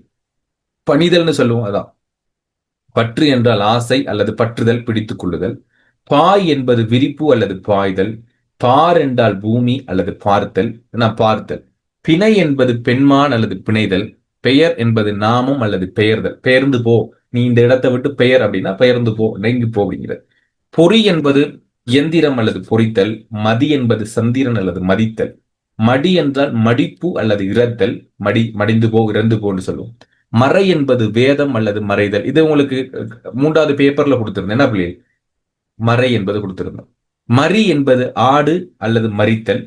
பணிதல்னு சொல்லுவோம், அதான். பற்று என்றால் ஆசை அல்லது பற்றுதல், பிடித்துக் கொள்ளுதல். பாய் என்பது விரிப்பு அல்லது பாய்தல். பார் என்றால் பூமி அல்லது பார்த்தல், பார்த்தல். பிணை என்பது பெண்மான் அல்லது பிணைதல். பெயர் என்பது நாமம் அல்லது பெயர்தல். பெயர்ந்து போ, நீ இந்த இடத்தை விட்டு பெயர் அப்படின்னா பெயர்ந்து போ, நெங்கி போ அப்படிங்கிறது. பொறி என்பது இயந்திரம் அல்லது பொறித்தல். மதி என்பது சந்திரன் அல்லது மதித்தல். மடி என்றால் மடிப்பு அல்லது இறத்தல். மடிந்து போ, இறந்து போன்னு சொல்லுவோம். மறை என்பது வேதம் அல்லது மறைதல். இது உங்களுக்கு 3வது பேப்பர்ல கொடுத்திருந்தேன், என்ன பிள்ளை? மறை என்பது கொடுத்திருந்தோம். மறி என்பது ஆடு அல்லது மறித்தல்.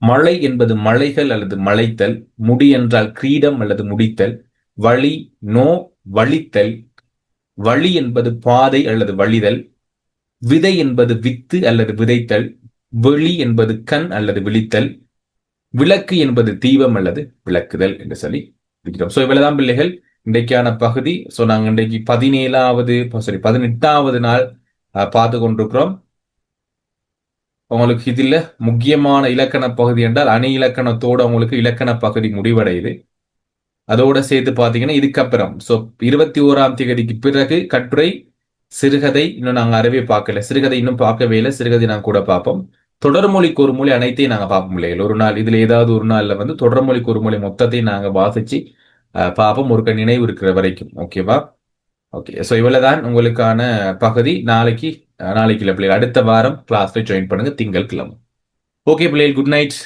மழை என்பது மலைகள் அல்லது மலைத்தல். முடி என்றால் கிரீடம் அல்லது முடித்தல். வழி நோ வழித்தல். வழி என்பது பாதை அல்லது வழிதல். விதை என்பது வித்து அல்லது விதைத்தல். வெளி என்பது கண் அல்லது விழித்தல். விளக்கு என்பது தீபம் அல்லது விளக்குதல் என்று சொல்லி இருக்கிறோம். சோ இவ்வளவுதான் பிள்ளைகள் இன்றைக்கான பகுதி. சோ நாங்க இன்றைக்கு 18வது நாள் பார்த்து கொண்டிருக்கிறோம். உங்களுக்கு இதுல முக்கியமான இலக்கண பகுதி என்றால் அணி இலக்கணத்தோட உங்களுக்கு இலக்கண பகுதி முடிவடையுது. அதோட சேர்த்து பாத்தீங்கன்னா இதுக்கப்புறம் 21ஆம் தேதிக்கு பிறகு கட்டுரை, சிறுகதை இன்னும் நாங்க அறவே பார்க்கல. சிறுகதை இன்னும் பார்க்கவே இல்லை. சிறுகதை நாங்க கூட பார்ப்போம். தொடர்மொழிக்கு ஒரு மொழி அனைத்தையும் நாங்க பார்ப்போம் இல்லையா? ஒரு நாள் இதுல ஏதாவது ஒரு நாள்ல தொடர்மொழிக்கு ஒரு மொழி மொத்தத்தையும் நாங்க வாசிச்சு பார்ப்போம், ஒரு நினைவு இருக்கிற வரைக்கும். ஓகேவா? ஓகே. ஸோ இவ்வளவுதான் உங்களுக்கான பகுதி. நாளைக்கு இல்லை பிள்ளைகள், அடுத்த வாரம் கிளாஸ்ல ஜாயின் பண்ணுங்க, திங்கட்கிழமை. ஓகே பிள்ளைகள், good night.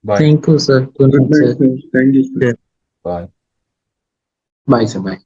Bye. Thank you, sir. Good night, sir. Thank you, sir. Bye. Bye, sir. Bye.